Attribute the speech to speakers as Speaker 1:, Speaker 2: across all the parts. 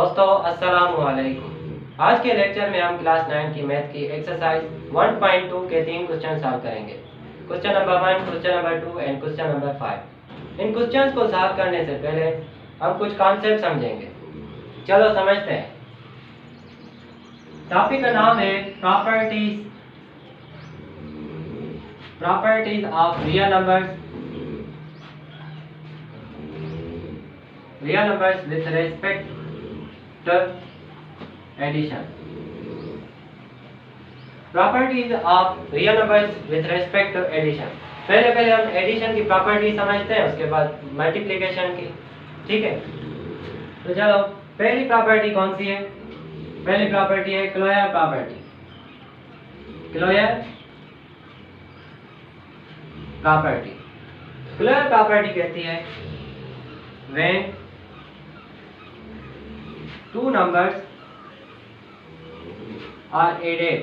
Speaker 1: दोस्तों अस्सलाम वालेकुम। आज के लेक्चर में हम क्लास 9 की मैथ की एक्सरसाइज 1.2 के 3 क्वेश्चन सॉल्व करेंगे। Question number 1, question number 2 and question number 5। In questions को सॉल्व करने से पहले हम कुछ कॉन्सेप्ट समझेंगे। चलो समझते हैं। टॉपिक का नाम है properties of real numbers with respect to addition। Properties of real numbers with respect to addition. पहले हम एडिशन की प्रॉपर्टी समझते हैं, उसके बाद मल्टीप्लिकेशन की। ठीक है, तो चलो पहली प्रॉपर्टी कौन सी है? पहली प्रॉपर्टी है क्लोयर प्रॉपर्टी। क्लोयर प्रॉपर्टी कहती है when two numbers are added,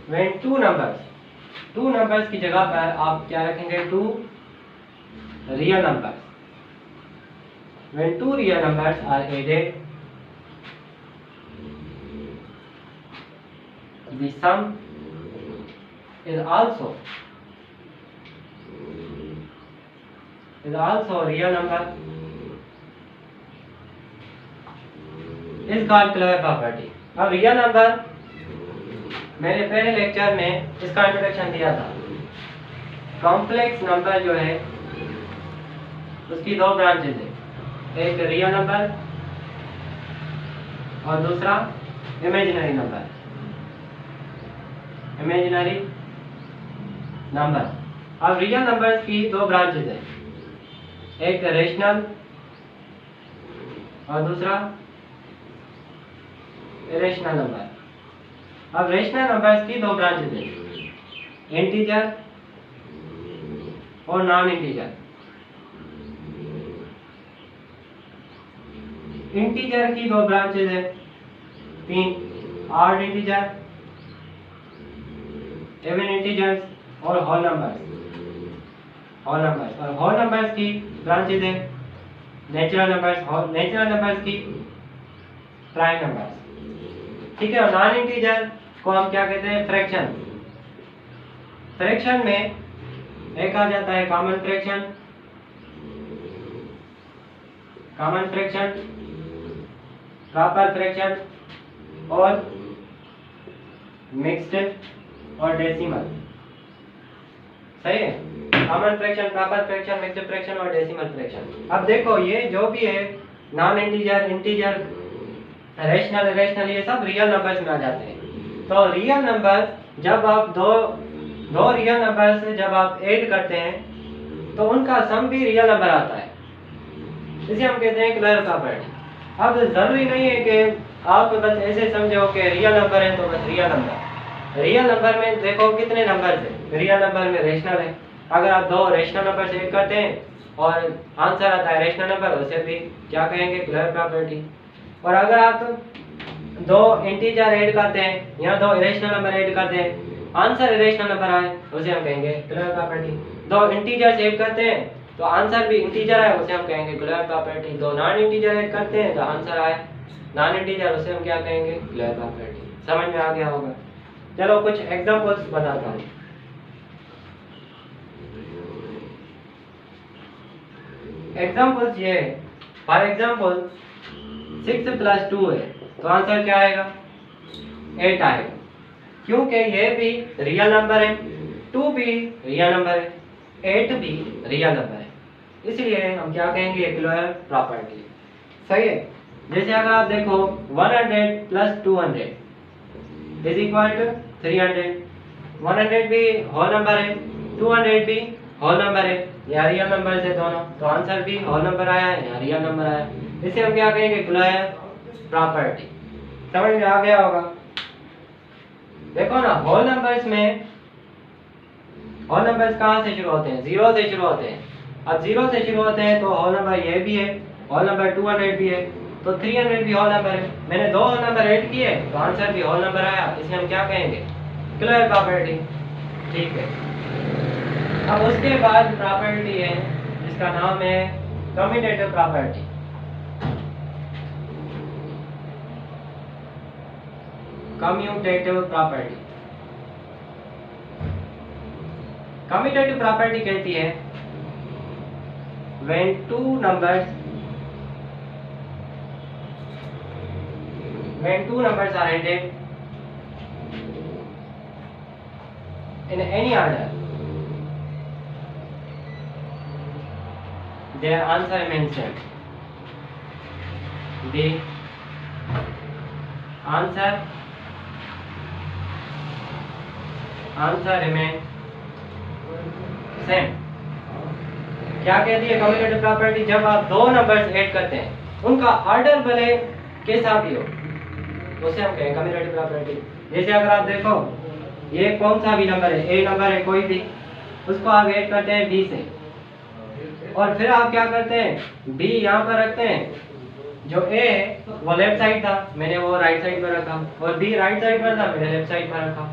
Speaker 1: when two numbers की जगह पर आप क्या रखेंगे? two real numbers। when two real numbers are added, the sum is also real number इस कॉल्ड क्लोयर प्रॉपर्टी। अब रियल नंबर मैंने पहले लेक्चर में इसका इंट्रोडक्शन दिया था। कॉम्प्लेक्स नंबर जो है उसकी दो ब्रांचेज है, एक रियल नंबर और दूसरा इमेजिनरी नंबर। अब रियल नंबर्स की दो ब्रांचेज है, एक रेशनल और दूसरा इरेशनल नंबर। अब रेशनल नंबर्स की दो ब्रांचेज हैं, इंटीजर और नॉन इंटीजर। इंटीजर की दो ब्रांचेज है, तीन, ऑड इंटीजर, इवन इंटीजर्स और होल नंबर्स। और होल नंबर्स की ब्रांचेज है नेचुरल नंबर्स की प्राइम नंबर्स। ठीक है, और नॉन इंटीजर को हम क्या कहते हैं? फ्रैक्शन में एक आ जाता है कॉमन फ्रैक्शन, प्रॉपर फ्रैक्शन और मिक्स्ड और डेसिमल। सही है, common fraction, proper fraction, mixed fraction और डेसिमल फ्रैक्शन। अब देखो ये जो भी है नॉन इंटीजर, रेशनल ये सब रियल नंबर्स में आ जाते हैं। तो रियल नंबर जब आप दो रियल नंबर से जब आप ऐड करते हैं तो उनका सम भी रियल नंबर आता है, इसे हम कहते हैं क्लोयर प्रॉपर्टी। अब जरूरी नहीं है कि आप बस ऐसे समझो कि रियल नंबर है तो बस रियल नंबर में देखो कितने नंबर है। रियल नंबर में रेशनल है, अगर आप दो रेशनल नंबर से ऐड करते हैं और आंसर आता है रेशनल नंबर, उसे भी क्या कहेंगे? Closure property. और अगर आप दो इंटीजर ऐड करते हैं या दो इरेशनल नंबर ऐड करते हैं, आंसर इरेशनल नंबर आए, उसे हम कहेंगे क्लोयर प्रॉपर्टी। दो इंटीजर ऐड करते हैं तो आंसर भी इंटीजर आए, उसे हम कहेंगे क्लोयर प्रॉपर्टी। दो नॉन इंटीजर ऐड करते हैं तो आंसर आए नॉन इंटीजर, उसे हम क्या कहेंगे? Closure property. समझ में आ गया होगा। चलो कुछ एग्जांपल्स बताता हूँ। एग्जांपल्स ये है, फॉर एग्जांपल 6 + 2 है तो आंसर क्या आएगा? 8 आएगा, क्योंकि ये भी रियल नंबर है, 2 भी रियल नंबर है, 8 भी रियल नंबर है, इसलिए हम क्या कहेंगे? Closure property. सही है। जैसे अगर आप देखो 100 + 200 = 300। 100 भी होल नंबर है, 200 भी होल नंबर है, या रियल नंबर है दोनों, तो आंसर भी होल नंबर आया है या रियल नंबर आया, इसे हम क्या कहेंगे? Closure property. समझ में आ गया होगा। देखो ना, होल नंबर्स कहाँ से शुरू होते हैं? 0 से शुरू होते हैं। अब 0 से शुरू होते हैं तो होल नंबर ये भी है, होल नंबर 200 भी है, तो 300 भी होल नंबर है। मैंने दो होल नंबर ऐड किए तो आंसर भी होल नंबर आया, इसे हम क्या कहेंगे? Closure property. ठीक है, अब उसके बाद प्रॉपर्टी है जिसका नाम है commutative property. Commutative property. Commutative property कहती है when two numbers are added in any order, their answer remains same. The answer remains same. क्या कहती है कम्यूटेटिव प्रॉपर्टी? जब आप दो नंबर्स ऐड करते हैं उनका ऑर्डर भले कैसा भी हो उसे हम कहें कम्यूटेटिव प्रॉपर्टी। जैसे अगर आप देखो ये कौन सा भी नंबर है, ए नंबर है कोई भी, उसको आप ऐड करते हैं बी से, और फिर आप क्या करते हैं बी यहाँ पर रखते हैं, जो ए है वो लेफ्ट साइड था, मैंने वो राइट साइड पर रखा, और बी राइट साइड पर था, मैंने लेफ्ट साइड पर रखा।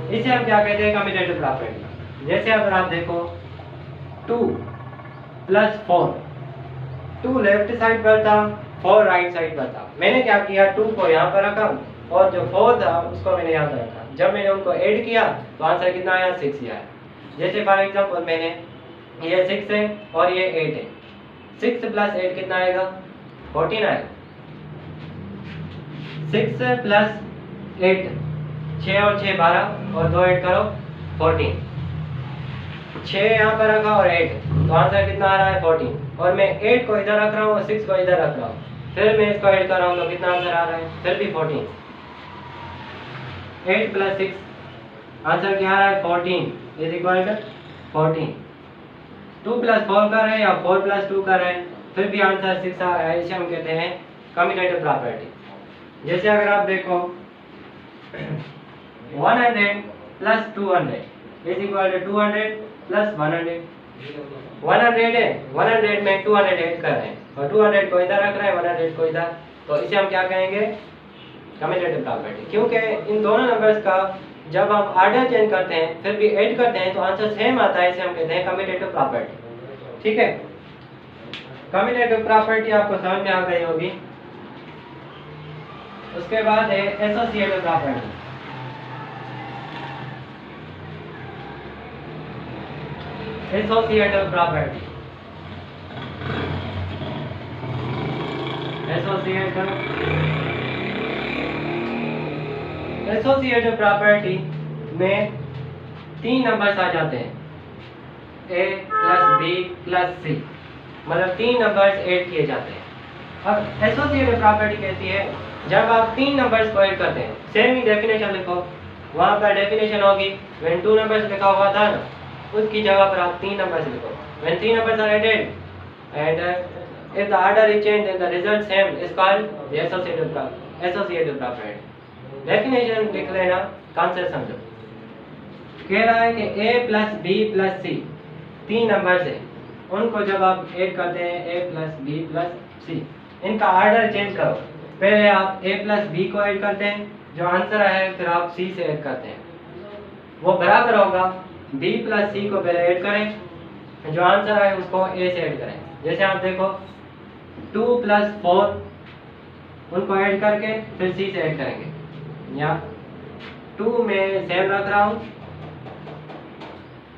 Speaker 1: इसे हम क्या कहते हैं कम्यूटेटिव प्रॉपर्टी। जैसे अगर आप देखो 2 + 4, 2 लेफ्ट साइड पर था, 4 राइट साइड पर था, मैंने क्या किया 2 को यहाँ पर रखा और जो 4 था उसको मैंने यहाँ पर रखा। जब मैंने उनको ऐड किया तो आंसर कितना आया 6 आया। जैसे फॉर एग्जांपल मैंने ये 6 है और ये 8 है, 6 + 8 कितना आएगा 14 आएगा। 6 + 8 6 और 6 12 और 2 ऐड करो 14, 6 यहाँ पर रखा और 8 तो आंसर कितना आ रहा है 14, और मैं 8 को इधर रख रहा हूँ और 6 को इधर रख रहा हूँ, फिर मैं इसको ऐड कर रहा हूँ तो कितना आंसर आ रहा है फिर भी 14। 8 + 6 आंसर क्या आ रहा है 14 = 14। 2 + 4 कर रहे हैं या 4 + 2 कर रहे हैं फिर भी आंसर 6 आ रहा है, इसे हम कहते हैं कम्यूटेटिव प्रॉपर्टी। जैसे अगर आप देखो 100 + 200 = 200 + 100। 100 है, 100 में 200 ऐड कर रहे हैं और 200 को इधर रख रहे हैं, 100 को इधर, तो इसे हम क्या कहेंगे कम्यूटेटिव प्रॉपर्टी। क्योंकि इन दोनों नंबर्स का जब हम ऑर्डर चेंज करते हैं फिर भी ऐड करते हैं तो आंसर सेम आता है, इसे हम कहते हैं कम्यूटेटिव प्रॉपर्टी। ठीक है, कम्यूटेटिव प्रॉपर्टी आपको समझ में आ गई होगी। उसके बाद है associative property. Associative property, associative property में 3 नंबर्स आ जाते हैं, a + b + c, मतलब 3 नंबर्स ऐड किए जाते हैं। अब एसोसिएटिव प्रॉपर्टी कहती है जब आप 3 नंबर्स को ऐड करते हैं, सेम ही डेफिनेशन लिखो, वहाँ पर डेफिनेशन होगी when 2 नंबर्स लिखा हुआ था ना, उसकी जगह पर आप 3 नंबर्स लिखो। when 3 numbers are added and if the order is changed then the result same is called the associative property। Definition लिख लेना, कॉन्सेप्ट समझो। कह रहा है कि a + b + c 3 नंबर्स है, उनको जब आप ऐड करते हैं a + b + c, इनका ऑर्डर चेंज करो, पहले आप a + b को ऐड करते हैं, जो आंसर है फिर आप c से ऐड करते हैं, वो बराबर होगा b + c को पहले ऐड करें, जो आंसर है उसको a से ऐड करें। जैसे आप देखो 2 + 4 उनको ऐड करके फिर c से ऐड करेंगे, या 2 में सेम रख रहा हूँ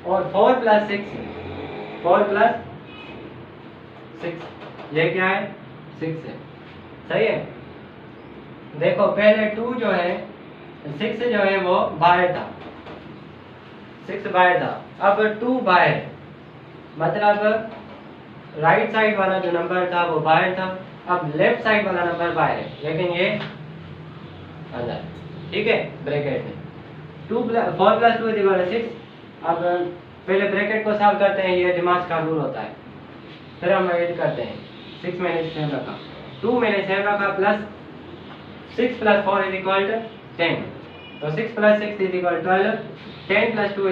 Speaker 1: और 4 + 6 ये क्या है 6 है, सही है। देखो पहले 2 जो है 6 जो है वो बाहर था, 6 बाहर था, अब 2 बाहर, मतलब राइट साइड वाला जो नंबर था वो बाहर था, अब लेफ्ट साइड वाला नंबर बाहर है, लेकिन ये अंदर। ठीक है, ब्रैकेट में 4 + 2 = 6। अब पहले ब्रैकेट को सॉल्व करते हैं, ये दिमाग का रूल होता है, फिर हम ऐड करते हैं। 6 मैंने सेम रखा, 2 मैंने सेम रखा, प्लस 6 + 4 = 10, तो 6 + 6 = 12, 10 + 2 =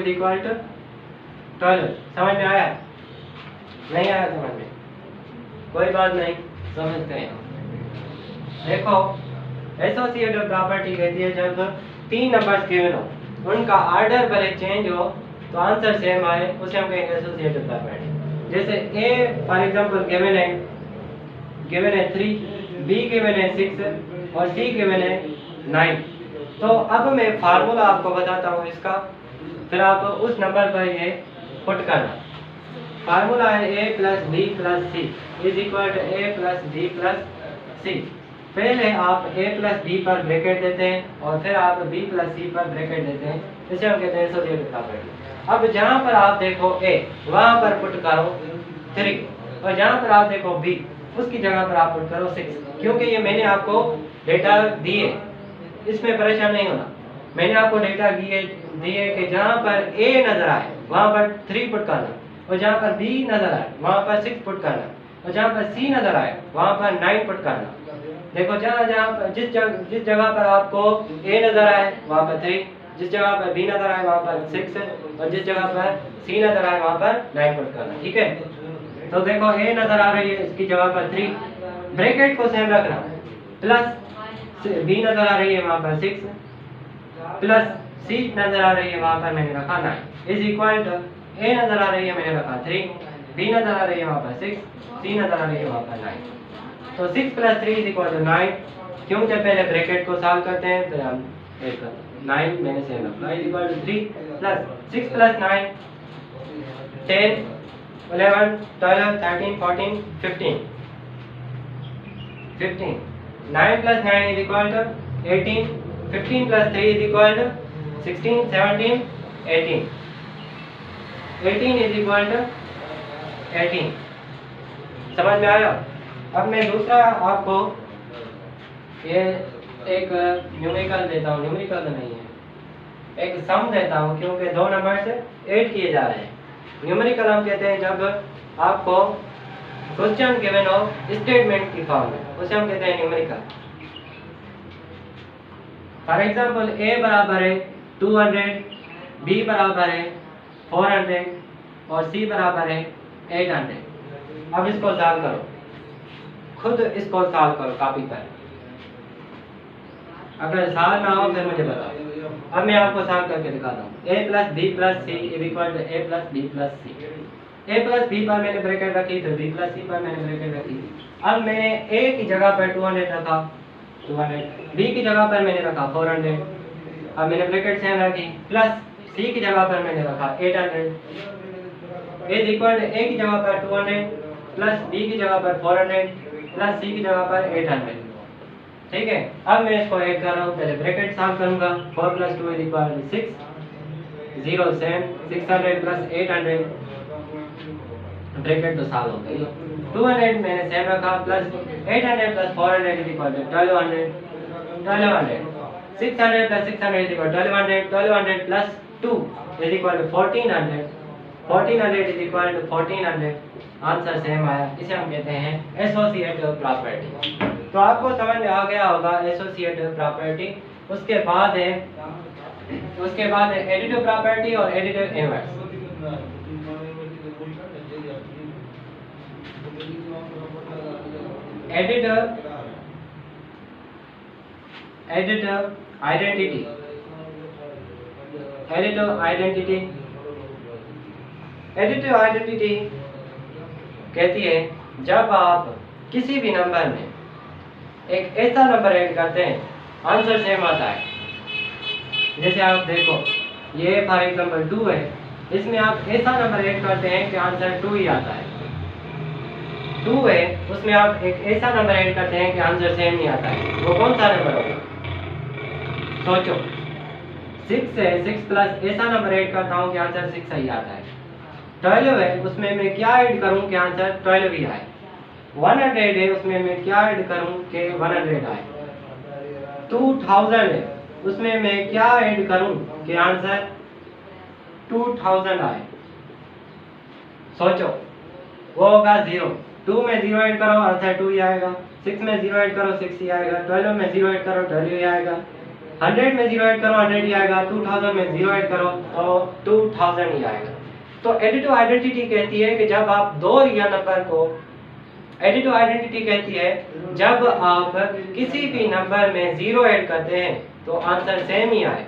Speaker 1: 12। समझ में आया? नहीं आया समझ में? कोई बात नहीं, समझते हैं। देखो एसोसिएटिव प्रॉपर्टी कहती है जब 3 नंबर्स गिवन हो, उनका ऑर्डर भले चेंज हो तो आंसर सेम आए, उसे हम कहेंगे एसोसिएटिव प्रॉपर्टी। जैसे a फॉर एग्जांपल गिवन है 3, b गिवन है 6 और c गिवन है 9। तो अब मैं फार्मूला आपको बताता हूँ इसका, फिर आप उस नंबर पर ये पुट करना। फार्मूला है a plus B plus C is equal to A plus B plus C. पहले आप a प्लस बी पर ब्रैकेट देते हैं और फिर आप b प्लस सी पर ब्रैकेट देते हैं, इसे हम कहते हैं एसोसिएटिव प्रॉपर्टी। अब जहाँ पर आप देखो a वहाँ पर पुट करो 3 और जहाँ पर आप देखो b उसकी जगह पर आप पुट करो 6, क्योंकि ये मैंने आपको डेटा दिए, इसमें परेशान नहीं होना। मैंने आपको डेटा दिए कि जहाँ पर a नजर आए वहाँ पर 3 पुट करना और जहाँ पर b नजर आए वहाँ पर 6 पुट करना और जहाँ पर c नजर आए वहाँ पर 9 पुट करना। देखो जहाँ पर जिस जगह पर आपको a नजर आए वहाँ पर 3, जिस जगह पर b नजर आए वहाँ पर 6 और जिस जगह पर c नजर आए वहाँ पर 9 पुट करना। ठीक है, तो देखो a नजर आ रही है, इसकी जगह पर 3, ब्रैकेट को सेम रखना, प्लस b नजर आ रही है वहाँ पर 6 प्लस c नजर आ रही है वहाँ पर मैंने रखा 9 इज इक्वल टू a नजर आ रही है मैंने रखा 3, b नजर आ रही है वहाँ पर 6, c नजर आ रही है वहाँ पर 9। तो 6 प्लस 3 इज इक्वल टू 9। क्योंकि पहले ब्रैकेट को सॉल्व करते हैं, फिर हम 9 मैंने सेम रखा is equal to 3 plus 6 plus 9 10 11 12 13 14 15 9 plus 9 is equal to 18, 15 plus 3 is equal to 16 17 18 18 is equal to 18। समझ में आया? अब मैं दूसरा आपको ये एक न्यूमेरिकल देता हूँ, न्यूमेरिकल नहीं है, एक सम देता हूँ, क्योंकि दो नंबर से ऐड किए जा रहे हैं। न्यूमेरिकल हम कहते हैं जब आपको क्वेश्चन गिवन हो स्टेटमेंट की फॉर्म में, उसे हम कहते हैं न्यूमेरिकल। फॉर एग्जांपल a बराबर है 200, b बराबर है 400 और c बराबर है 800। अब इसको सॉल्व करो, खुद इसको सॉल्व करो कॉपी पर, अगर सॉल्व ना हो फिर मुझे बताओ। अब मैं आपको सॉल्व करके दिखाता हूँ। a plus B plus C is equal to a plus B plus C. a plus B पर मैंने ब्रैकेट रखी तो b प्लस सी पर मैंने ब्रैकेट रखी। अब मैंने a की जगह पर 200 रखा 200, b की जगह पर मैंने रखा 400, अब मैंने ब्रैकेट सेम रखी, प्लस c की जगह पर मैंने रखा 800 इज इक्वल टू a की जगह पर 200 प्लस b की जगह पर 400 प्लस c की जगह पर 800। ठीक है, अब मैं इसको ऐड कर रहा हूँ, पहले ब्रैकेट सॉल्व करूंगा। 4 plus 2 is equal to 6 0 7 600 plus 800 bracket तो सॉल्व हो गई। 200 मैंने सेम रखा plus 800 plus 400 is equal to 1200 600 plus 600 is equal to 1200 plus 2 is equal to 1400 is equal to 1400। Answer same आया, इसे हम कहते हैं एसोसिएटिव प्रॉपर्टी। तो आपको समझ में आ गया होगा एसोसिएटिव प्रॉपर्टी। उसके बाद है एडिटिव प्रॉपर्टी और एडिटिव इनवर्स। एडिटिव आइडेंटिटी कहती है जब आप किसी भी नंबर में एक ऐसा नंबर ऐड करते हैं आंसर सेम आता है। जैसे आप देखो ये फॉर एग्जांपल 2 है, इसमें आप ऐसा नंबर ऐड करते हैं कि आंसर 2 ही आता है। 2 है, उसमें आप एक ऐसा नंबर ऐड करते हैं कि आंसर सेम ही आता है। वो कौन सा नंबर होगा? सोचो। 6 है, 6 प्लस ऐसा नंबर ऐड करता हूँ कि आंसर 6 ही आता है। 12 है, उसमें मैं क्या ऐड करूँ कि आंसर 12 ही आए। 100 है, उसमें मैं क्या ऐड करूँ कि 100 आए। 2000 है, उसमें मैं क्या ऐड करूँ कि आंसर 2000 आए। सोचो, वो होगा 0। 2 में 0 ऐड करो आंसर 2 ही आएगा। 6 में 0 ऐड करो 6 ही आएगा। 12 में 0 ऐड करो 12 ही आएगा। 100 में 0 ऐड करो 100 ही आएगा। 2000 में 0 ऐड करो तो 2000 ही आएगा। तो एडिटिव आइडेंटिटी कहती है कि जब आप दो रियल नंबर को, एडिटिव आइडेंटिटी कहती है जब आप किसी भी नंबर में 0 ऐड करते हैं तो आंसर सेम ही आए,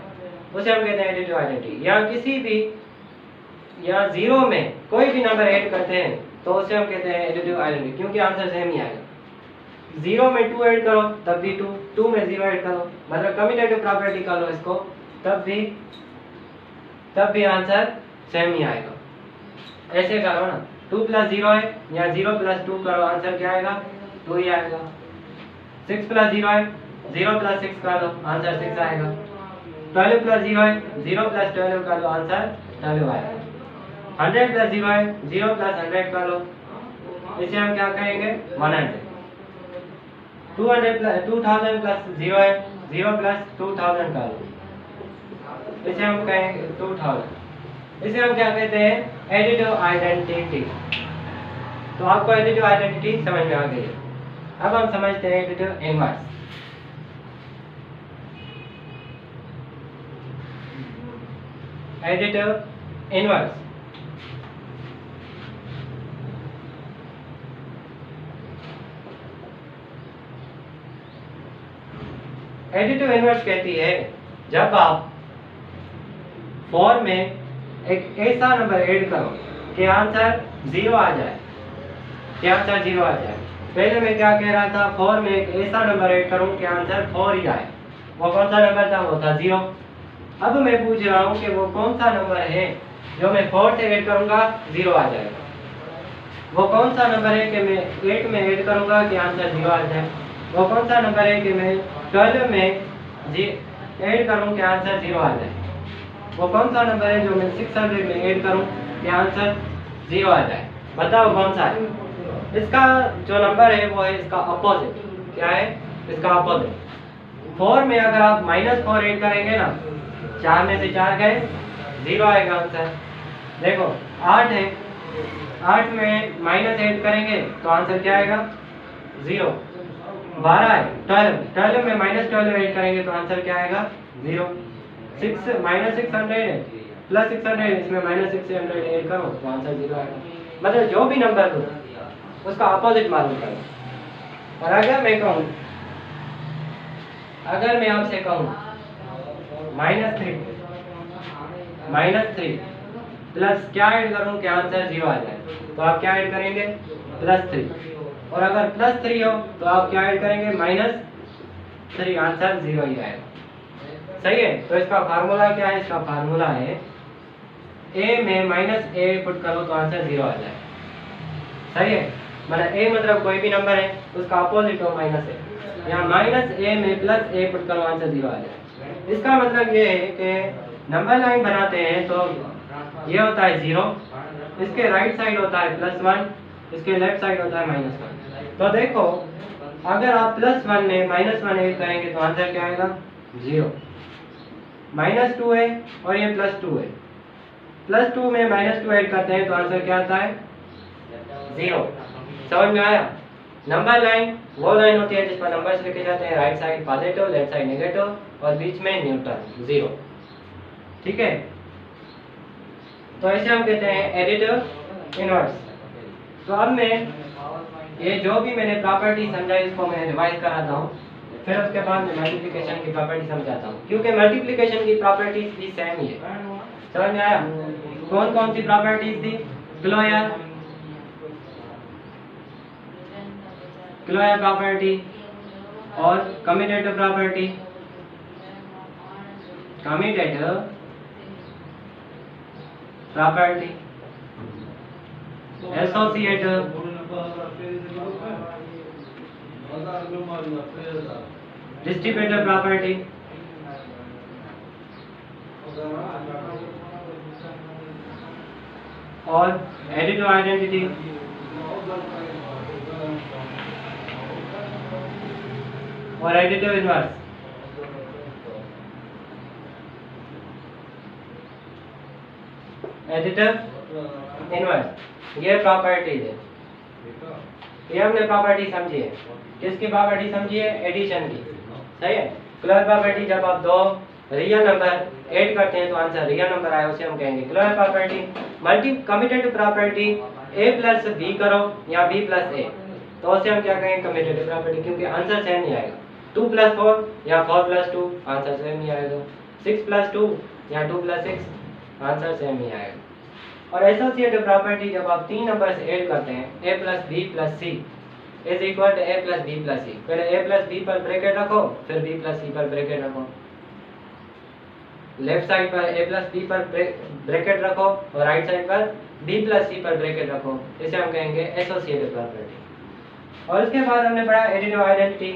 Speaker 1: उसे हम कहते हैं एडिटिव आइडेंटिटी। या किसी भी या 0 में कोई भी नंबर ऐड करते हैं तो उसे हम कहते हैं एडिटिव आइडेंटिटी, क्योंकि आंसर सेम ही आएगा। 0 में 2 ऐड करो तब भी 2, 2 में 0 ऐड करो, मतलब कम्यूटेटिव प्रॉपर्टी कर लो इसको, तब भी आंसर सेम ही आएगा। ऐसे करो ना, 2 + 0 है, या 0 + 2 करो, आंसर क्या आएगा? 2 ही आएगा। 6 + 0 है, 0 + 6 कर लो, आंसर 6 आएगा। 12 + 0 है, 0 + 12 कर लो, आंसर 12 आएगा। 100 + 0 है, 0 + 100 कर लो, इसे हम क्या कहेंगे? 100। 2000 + 0 है, 0 + 2000 कर लो, इसे हम कहेंगे 2000। इसे हम क्या कहते हैं? Additive identity. तो आपको एडिटिव आइडेंटिटी समझ में आ गई है। अब हम समझते हैं additive inverse. Additive inverse additive inverse कहती है जब आप फॉर में एक ऐसा नंबर ऐड करो कि आंसर 0 आ जाए, पहले मैं क्या कह रहा था? फॉर में एक ऐसा नंबर ऐड करूं कि आंसर 4 ही आए। वो कौन सा नंबर था? वो था 0। अब मैं पूछ रहा हूं कि वो कौन सा नंबर है जो मैं 4 से ऐड करूंगा 0 आ जाएगा? वो कौन सा नंबर है कि मैं 8 में ऐड करूंगा कि आंसर 0 आ जाए? वो कौन सा नंबर है कि मैं 12 में ऐड करूं कि आंसर 0 आ जाए? वो कौन सा नंबर है जो मैं 600 में ऐड करूं कि आंसर 0 आ जाए? बताओ कौन सा है? इसका जो नंबर है वो है इसका अपोजिट। क्या है इसका अपोजिट? 4 में अगर आप -4 ऐड करेंगे ना, 4 में से 4 गए, 0 आएगा आंसर। देखो 8 है, 8 में माइनस ऐड करेंगे तो आंसर क्या आएगा? 0। 12 है, 12 में -12 ऐड करेंगे तो आंसर क्या आएगा? 0। 6 -600 है प्लस 600, इसमें -600 ऐड करो तो आंसर 0 आएगा। मतलब जो भी नंबर दो उसका अपोजिट मालूम करो। और अगर मैं आपसे कहूँ -3 प्लस क्या ऐड करूं कि आंसर 0 आ जाए, तो आप क्या ऐड करेंगे? +3। और अगर +3 हो तो आप क्या ऐड करेंगे? -3, आंसर 0 ही आएगा। सही है। तो इसका फार्मूला क्या है? इसका फार्मूला है a में -a पुट करो तो आंसर 0 आ जाए। सही है। मतलब a मतलब कोई भी नंबर है उसका अपोजिट हो -a, या -a में +a पुट करो आंसर 0 आ जाए। इसका मतलब ये है कि नंबर लाइन बनाते हैं तो ये होता है 0, इसके राइट साइड होता है +1, इसके लेफ्ट साइड होता है -1। तो देखो अगर आप +1 में -1 ऐड करेंगे तो आंसर क्या आएगा? 0। -2 है और ये +2 है, +2 में -2 ऐड करते हैं तो आंसर क्या आता है? 0। समझ में आया? नंबर लाइन वो लाइन होती है जिस पर नंबर्स लिखे जाते हैं, right side positive, left side negative और बीच में न्यूट्रल 0। ठीक है। तो ऐसे हम कहते हैं एडिटिव इनवर्स। तो अब मैं ये जो भी मैंने प्रॉपर्टी समझाई इसको मैं रिवाइज कराता हूँ, फिर उसके बाद मैं मल्टीप्लिकेशन की प्रॉपर्टी समझाता हूँ, क्योंकि मल्टीप्लिकेशन की प्रॉपर्टीज भी सेम ही है। समझ में आया? कौन कौन सी प्रॉपर्टीज थी? क्लोयर प्रॉपर्टी और commutative property, associative, distributive property और एडिटिव आइडेंटिटी और एडिटिव इनवर्स। एडिटिव इनवर्स ये प्रॉपर्टीज है। ये हमने प्रॉपर्टी समझी है। किसकी प्रॉपर्टी समझी है? एडिशन की। सही है। क्लोयर प्रॉपर्टी जब आप दो रियल नंबर ऐड करते हैं तो आंसर रियल नंबर आए उसे हम कहेंगे closure property. Multi commutative property a plus b करो या b प्लस a, तो उसे हम क्या कहेंगे? कम्यूटेटिव प्रॉपर्टी, क्योंकि आंसर सेम नहीं आएगा। 2 + 4 या 4 + 2 आंसर सेम नहीं आएगा। 6 + 2 या 2 + 6 आंसर सेम नहीं आएगा। और एसोसिएटिव प्रॉपर्टी जब आप 3 नंबर्स ऐड करते हैं a + b + c, is equal to A plus B plus C. पहले ए प्लस बी पर ब्रैकेट रखो, फिर बी प्लस सी पर ब्रैकेट रखो। लेफ्ट साइड पर ए प्लस बी पर ब्रैकेट रखो और राइट साइड पर बी प्लस सी पर ब्रैकेट रखो। इसे हम कहेंगे एसोसिएटिव प्रॉपर्टी। और उसके बाद हमने पढ़ा एडिटिव आइडेंटिटी।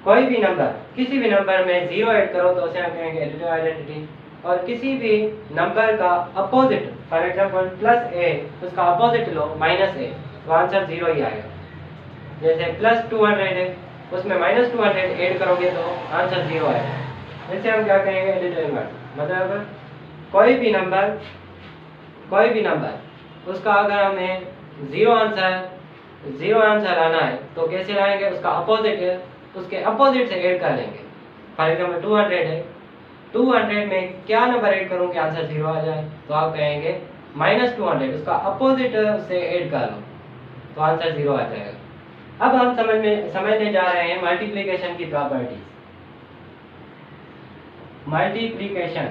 Speaker 1: कोई भी नंबर, किसी भी नंबर में 0 ऐड करो तो उसे हम कहेंगे एडिटिव आइडेंटिटी। और किसी भी नंबर का अपोजिट, फॉर एग्जांपल प्लस ए, उसका अपोजिट लो माइनस ए, तो आंसर 0 ही आएगा। जैसे प्लस 200 है, उसमें माइनस 200 ऐड करोगे तो आंसर 0 आएगा। इसे हम क्या कहेंगे एडिटिव इन्वर्ट। मतलब कोई भी नंबर उसका अगर हमें 0 आंसर लाना है तो कैसे लाएंगे, उसका अपोजिट, उसके अपोजिट से ऐड कर लेंगे। फॉर एग्जांपल 200 है, 200 में क्या नंबर ऐड करूं कि आंसर 0 आ जाए, तो आप कहेंगे -200, उसका अपोजिट से ऐड कर लो तो आंसर 0 आ जाएगा। अब हम समझने जा रहे हैं मल्टीप्लिकेशन की properties. Multiplication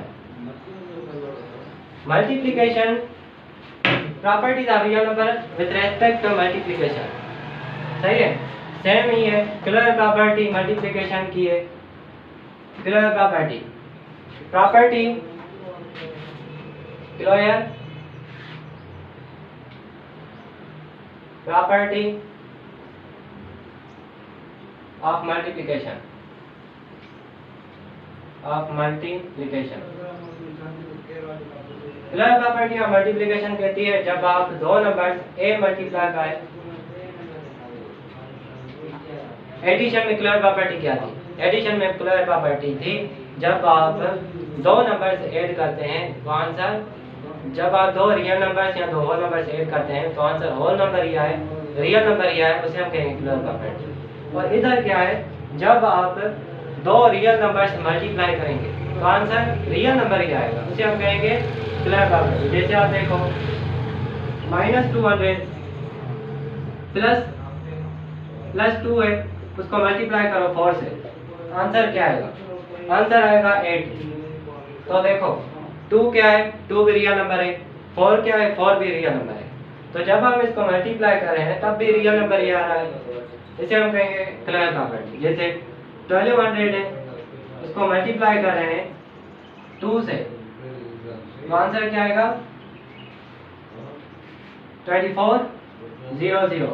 Speaker 1: properties of real number with respect to multiplication. सही है, सेम ही है। क्लियर प्रॉपर्टी मल्टीप्लिकेशन की है। Clear property clear property of multiplication clear property of multiplication कहती है जब आप दो numbers A multiply by, addition में क्लियर प्रॉपर्टी क्या थी? एडिशन में क्लियर प्रॉपर्टी थी जब आप दो नंबर्स ऐड करते हैं तो आंसर, जब आप दो रियल नंबर्स या दो होल नंबर्स ऐड करते हैं तो आंसर होल नंबर ही आए, रियल नंबर ही आए, उसे हम कहेंगे क्लियर प्रॉपर्टी। और इधर क्या है, जब आप दो रियल नंबर्स मल्टीप्लाई करेंगे तो आंसर रियल नंबर ही आएगा, उसे हम कहेंगे क्लियर प्रॉपर्टी। जैसे आप देखो -200 प्लस 2 है, उसको मल्टीप्लाई करो 4 से, आंसर क्या आएगा? आंसर आएगा 8। तो देखो 2 क्या है, 2 भी रियल नंबर है, 4 क्या है, 4 भी रियल नंबर है। तो जब हम इसको मल्टीप्लाई कर रहे हैं तब भी रियल नंबर ही आ रहा है, इसे हम कहेंगे क्लियर प्रॉपर्टी। जैसे 1200 है, उसको मल्टीप्लाई कर रहे हैं 2 से, तो आंसर क्या आएगा? 2400।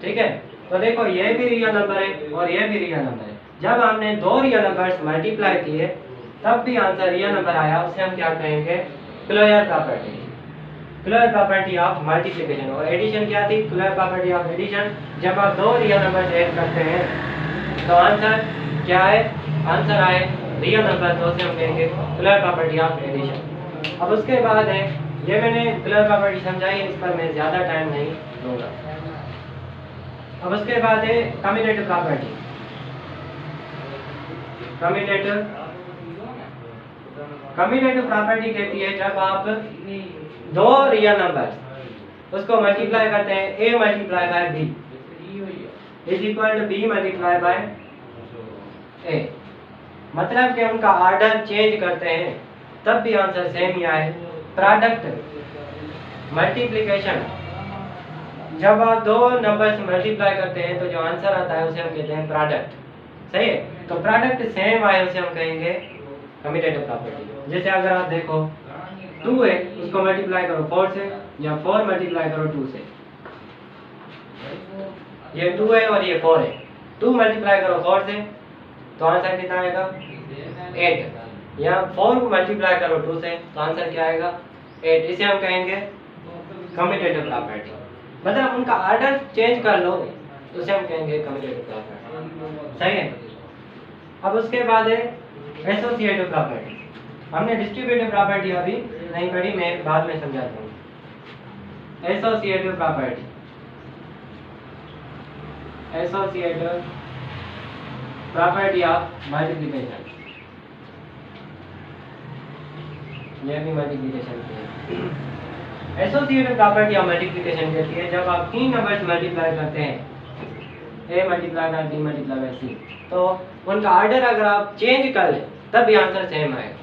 Speaker 1: ठीक है, तो देखो ये भी रियल नंबर है और ये भी रियल नंबर है। जब हमने दो रियल नंबर्स मल्टीप्लाई किए तब भी आंसर रियल नंबर आया, उसे हम क्या कहेंगे? Clear property. Clear property of multiplication. और एडिशन क्या थी? Clear property of addition. जब आप दो रियल नंबर्स ऐड करते हैं तो आंसर क्या है? आंसर आए रियल नंबर, तो उसे हम कहेंगे क्लियर प्रॉपर्टी ऑफ एडिशन। अब उसके बाद है, ये मैंने क्लियर प्रॉपर्टी समझाई है, इस पर मैं ज्यादा टाइम नहीं दूंगा। अब उसके बाद है कम्यूटेटिव प्रॉपर्टी। कम्यूटेटिव प्रॉपर्टी कहती है जब आप दो रियल नंबर्स उसको मल्टीप्लाई करते हैं, a multiply by b is equal to b multiply by a, मतलब कि उनका ऑर्डर चेंज करते हैं तब भी आंसर सेम ही आए। प्रोडक्ट मल्टीप्लिकेशन, जब आप दो नंबर्स मल्टीप्लाई करते हैं तो जो आंसर आता है उसे हम कहते हैं प्रोडक्ट। सही है, तो प्रोडक्ट सेम आए उसे हम कहेंगे कम्यूटेटिव प्रॉपर्टी। जैसे अगर आप देखो 2 है, उसको मल्टीप्लाई करो 4 से, या 4 मल्टीप्लाई करो 2 से, ये 2 है और ये 4 है, 2 मल्टीप्लाई करो 4 से तो आंसर कितना आएगा? 8। या 4 को मल्टीप्लाई करो 2 से तो आंसर क्या आएगा? 8। इसे हम कहेंगे कम्यूटेटिव प्रॉपर्टी। मतलब उनका ऑर्डर चेंज कर लो तो उसे हम कहेंगे कम्यूटेटिव प्रॉपर्टी। सही है। अब उसके बाद है एसोसिएटिव प्रॉपर्टी। हमने डिस्ट्रीब्यूटिव प्रॉपर्टी अभी नहीं पढ़ी, मैं बाद में समझाता हूँ। Associative property, associative property of multiplication, ये भी मल्टीप्लिकेशन की है। एसोसिएटिव प्रॉपर्टी ऑफ मल्टीप्लिकेशन कहती है जब आप तीन नंबर्स मल्टीप्लाई करते हैं, a multiply by b multiply bye c, तो उनका ऑर्डर अगर आप चेंज कर लें तब भी आंसर सेम आएगा,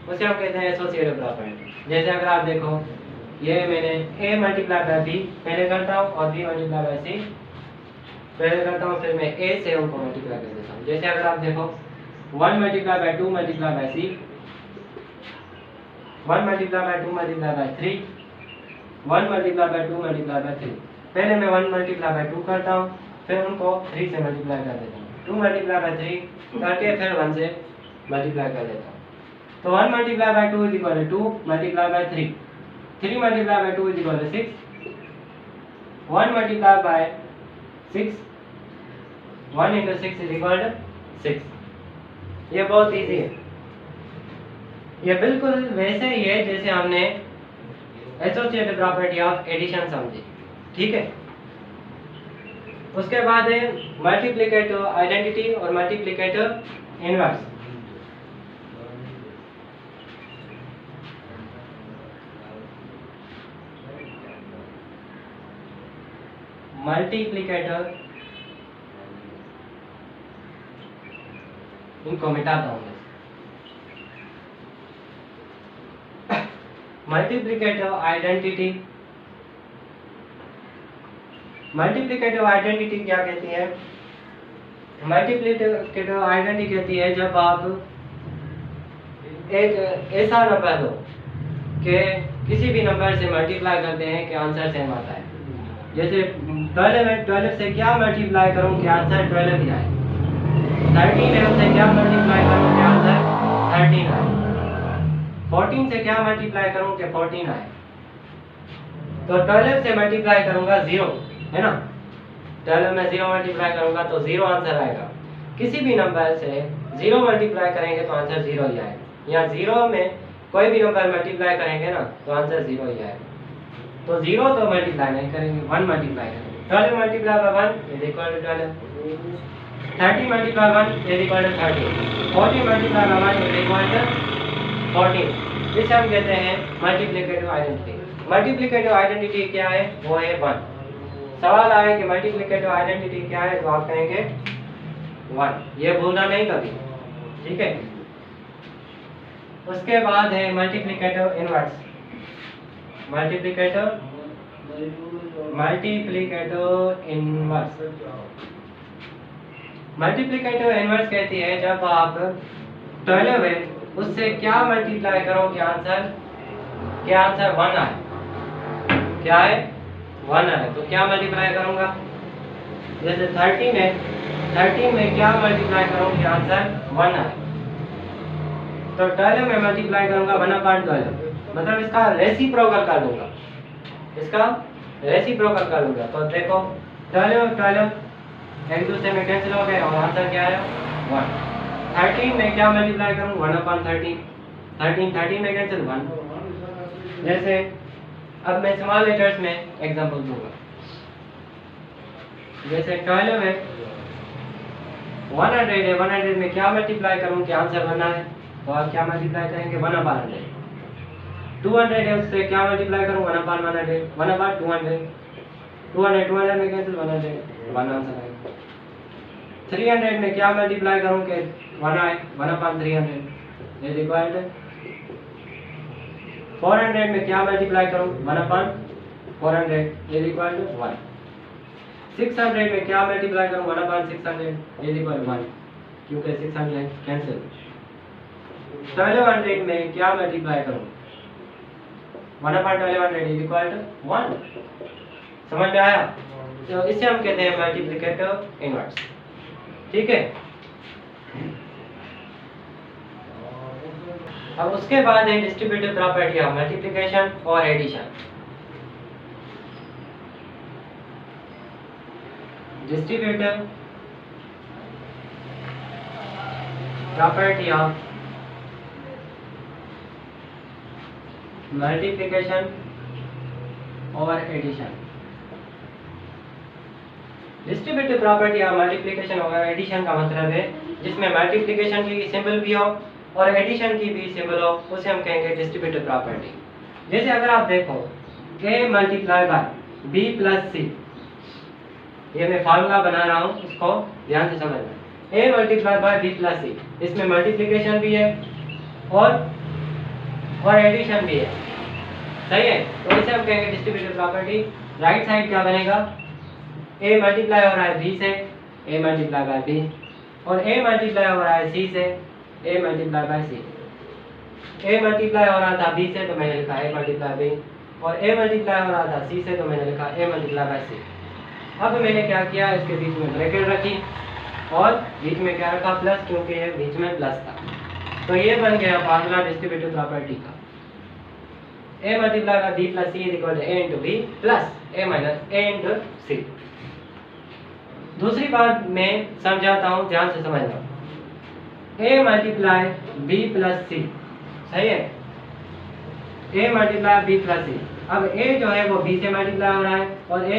Speaker 1: उसे हम कहते हैं एसोसिएटिव प्रॉपर्टी। जैसे अगर आप देखो ये मैंने a मल्टीप्लाई बाय b पहले करता हूँ और b मल्टीप्लाई बाय c पहले करता हूँ, फिर मैं a से उनको मल्टीप्लाई कर देता हूँ। जैसे अगर आप देखो 1 multiply by 2 multiply bye c, 1 multiply by 2 multiply by 3, 1 multiply by 2 multiply by 3। पहले मैं 1 मल्टीप्लाई बाय 2 करता हूँ, फिर उनको 3 से मल्टीप्लाई कर देता हूँ। 2 मल्टीप्लाई बाय 3 करके फिर 1 से मल्टीप्लाई कर देता हूँ। तो 1 multiply by 2 is equal to 2 multiply by 3, 3 multiply by 2 is equal to 6, 1 multiply by 6, 1 into 6 is equal to 6। ये बहुत इजी है, ये बिल्कुल वैसे ही है जैसे हमने एसोसिएटिव प्रॉपर्टी ऑफ एडिशन समझी, ठीक है। उसके बाद है मल्टीप्लिकेटिव आइडेंटिटी और मल्टीप्लिकेटिव इनवर्स। मल्टीप्लिकेटिव, इनको मिटाता हूँ। मल्टीप्लिकेटिव आइडेंटिटी, मल्टीप्लिकेटिव आइडेंटिटी क्या कहती है? मल्टीप्लिकेटिव आइडेंटिटी कहती है जब आप एक ऐसा नंबर हो कि किसी भी नंबर से मल्टीप्लाई करते हैं कि आंसर सेम आता है। जैसे 12 से क्या मल्टीप्लाई करूं कि आंसर 12 ही आए, 13 से क्या मल्टीप्लाई करूं कि आंसर 13 आए, 14 से क्या मल्टीप्लाई करूं कि 14 आए। तो 12 से मल्टीप्लाई करूंगा 0, है ना, 12 में 0 मल्टीप्लाई करूंगा तो 0 आंसर आएगा। किसी भी नंबर से 0 मल्टीप्लाई करेंगे तो आंसर 0 ही आएगा। या 0 में कोई भी नंबर मल्टीप्लाई करेंगे ना तो आंसर 0 ही आएगा। तो 0 तो मल्टीप्लाई नहीं करेंगे, 1 मल्टीप्लाई करेंगे। 12 multiply by 1 is equal to 12, 30 multiply 1 is equal to 30, 40 multiply by 1 is equal to 40। इसे हम कहते हैं मल्टीप्लिकेटिव आइडेंटिटी। मल्टीप्लिकेटिव आइडेंटिटी क्या है? वो है 1। सवाल आए कि मल्टीप्लिकेटिव आइडेंटिटी क्या है तो आप कहेंगे 1, ये भूलना नहीं कभी, ठीक है। उसके बाद है multiplicative inverse. Multiplicative inverse, multiplicative inverse कहती है जब आप 12 है उससे क्या मल्टीप्लाई करो कि आंसर 1 आए। क्या है? 1 आए। तो क्या मल्टीप्लाई करूंगा? जैसे 13 है, 13 में क्या मल्टीप्लाई करूं कि आंसर 1 आए। तो 12 में मल्टीप्लाई करूंगा 1/12, मतलब इसका रेसिप्रोकल कर लूंगा, इसका रेसिप्रोकल कर लूंगा। तो देखो 12 एक दूसरे में कैंसिल हो गए और आंसर क्या आया? 1। 13 में क्या मल्टीप्लाई करूं? 1/13, 13 में कैंसिल 1। जैसे अब मैं स्मॉल लेटर्स में एग्जांपल दूंगा। जैसे 12 है, 100 है, 100 में क्या मल्टीप्लाई करूं कि आंसर 1 आए। तो आप क्या मल्टीप्लाई करेंगे? 1/100। 200 है, उससे क्या मल्टीप्लाई करूं? 1/100, 1/200, 200 में कैंसिल 100, 1 आंसर आएगा। 300 में क्या मल्टीप्लाई करूं कि 1 आए? 1/300 इज इक्वल टू 400 में क्या मल्टीप्लाई करूं? 1/400 इज इक्वल टू 1। 600 में क्या मल्टीप्लाई करूं? 1/600 इज इक्वल टू 1, क्योंकि 600 कैंसिल। 1200 में क्या मल्टीप्लाई करूं? 1/1200 इज इक्वल टू 1। समझ में आया? तो इसे हम कहते हैं मल्टीप्लिकेटिव इनवर्स, ठीक है। अब उसके बाद है डिस्ट्रीब्यूटिव प्रॉपर्टी ऑफ मल्टीप्लिकेशन और addition. Distributive property of multiplication और addition. Distributive property of multiplication और एडिशन का मतलब है जिसमें मल्टीप्लिकेशन की सिंबल भी हो और एडिशन की भी सिंबल हो, उसे हम कहेंगे डिस्ट्रीब्यूटिव प्रॉपर्टी। जैसे अगर आप देखो a multiply by b plus c, ये मैं फार्मूला बना रहा हूँ, इसको ध्यान से समझना। a multiply by b plus c, इसमें मल्टीप्लिकेशन भी है और एडिशन भी है। सही है। तो इसे हम कहेंगे डिस्ट्रीब्यूटिव प्रॉपर्टी। राइट साइड क्या बनेगा, a मल्टीप्लाई हो रहा है b से, a मल्टीप्लाई बाय b, और a मल्टीप्लाई हो रहा है c से, a multiply bye c। a multiply हो रहा था b से तो मैंने लिखा a मल्टीप्लाई b, और a मल्टीप्लाई हो रहा था c से तो मैंने लिखा a मल्टीप्लाई बाय c। अब मैंने क्या किया, इसके बीच में ब्रैकेट रखी और बीच में क्या रखा, प्लस, क्योंकि ये बीच में प्लस था। तो ये बन गया फार्मूला डिस्ट्रीब्यूटिव प्रॉपर्टी का। a multiply by b plus c equal to a into b plus a minus a into c। दूसरी बात मैं समझाता हूँ, ध्यान से समझना। a multiply b plus c, सही है, a multiply b plus c। अब a जो है वो b से मल्टीप्लाई हो रहा है और a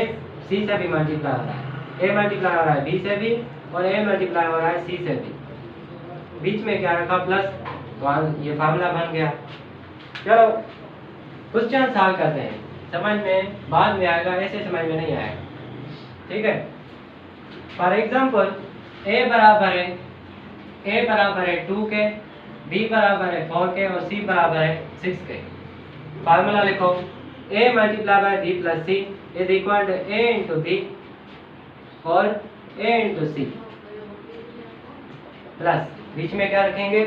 Speaker 1: c से भी मल्टीप्लाई हो रहा है। a मल्टीप्लाई हो रहा है b से भी और a मल्टीप्लाई हो रहा है c से भी। बीच में क्या रखा, प्लस, तो ये फार्मूला बन गया। चलो क्वेश्चन सॉल्व करते हैं, समझ में बाद में आएगा, ऐसे समझ में नहीं आएगा, ठीक है। फॉर एग्जाम्पल a बराबर है 2 के, b बराबर है 4 के और c बराबर है 6 के। फार्मूला लिखो, a multiply by b plus c is equal to a into b और a इंटू c प्लस, बीच में क्या रखेंगे,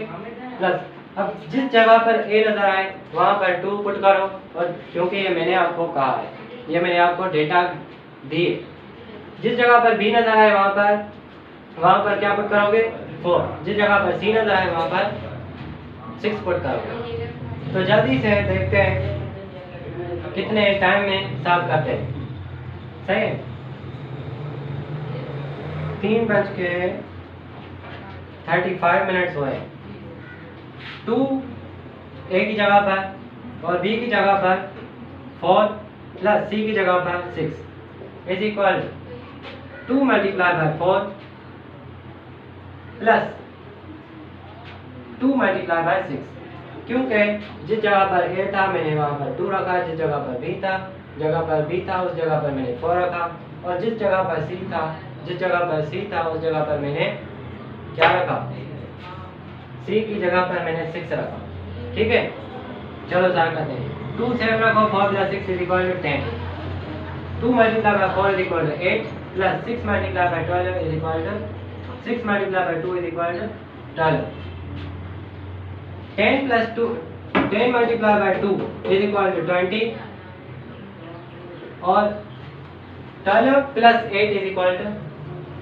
Speaker 1: प्लस। अब जिस जगह पर a नजर आए वहां पर 2 पुट करो, और क्योंकि ये मैंने आपको कहा है, ये मैंने आपको डेटा दिए। जिस जगह पर b नजर आए वहां पर क्या पुट करोगे, 4। जिस जगह पर c नजर आए वहां पर 6 पुट करोगे। तो जल्दी से देखते हैं कितने टाइम में सॉल्व करते हैं, सही है। 3:35 हुए। 2 a की जगह पर और b की जगह पर 4 प्लस c की जगह पर 6 is equal 2 multiply by 4 plus 2 multiply by 6। क्योंकि जिस जगह पर a था मैंने वहां पर 2 रखा, जिस जगह पर b था उस जगह पर मैंने 4 रखा, और जिस जगह पर c था उस जगह पर मैंने क्या रखा, c की जगह पर मैंने 6 रखा, ठीक है। चलो सॉल्व करते हैं। 2 7 रखो, 4 plus 6 is equal to 10। 2 multiply by 4 is equal to 8 plus 6 multiply by 12 is equal to 6 multiply by 2 is equal to 12। 10 plus 2 10 multiply by 2 is equal to 20 और 12 प्लस 8 इज इक्वल टू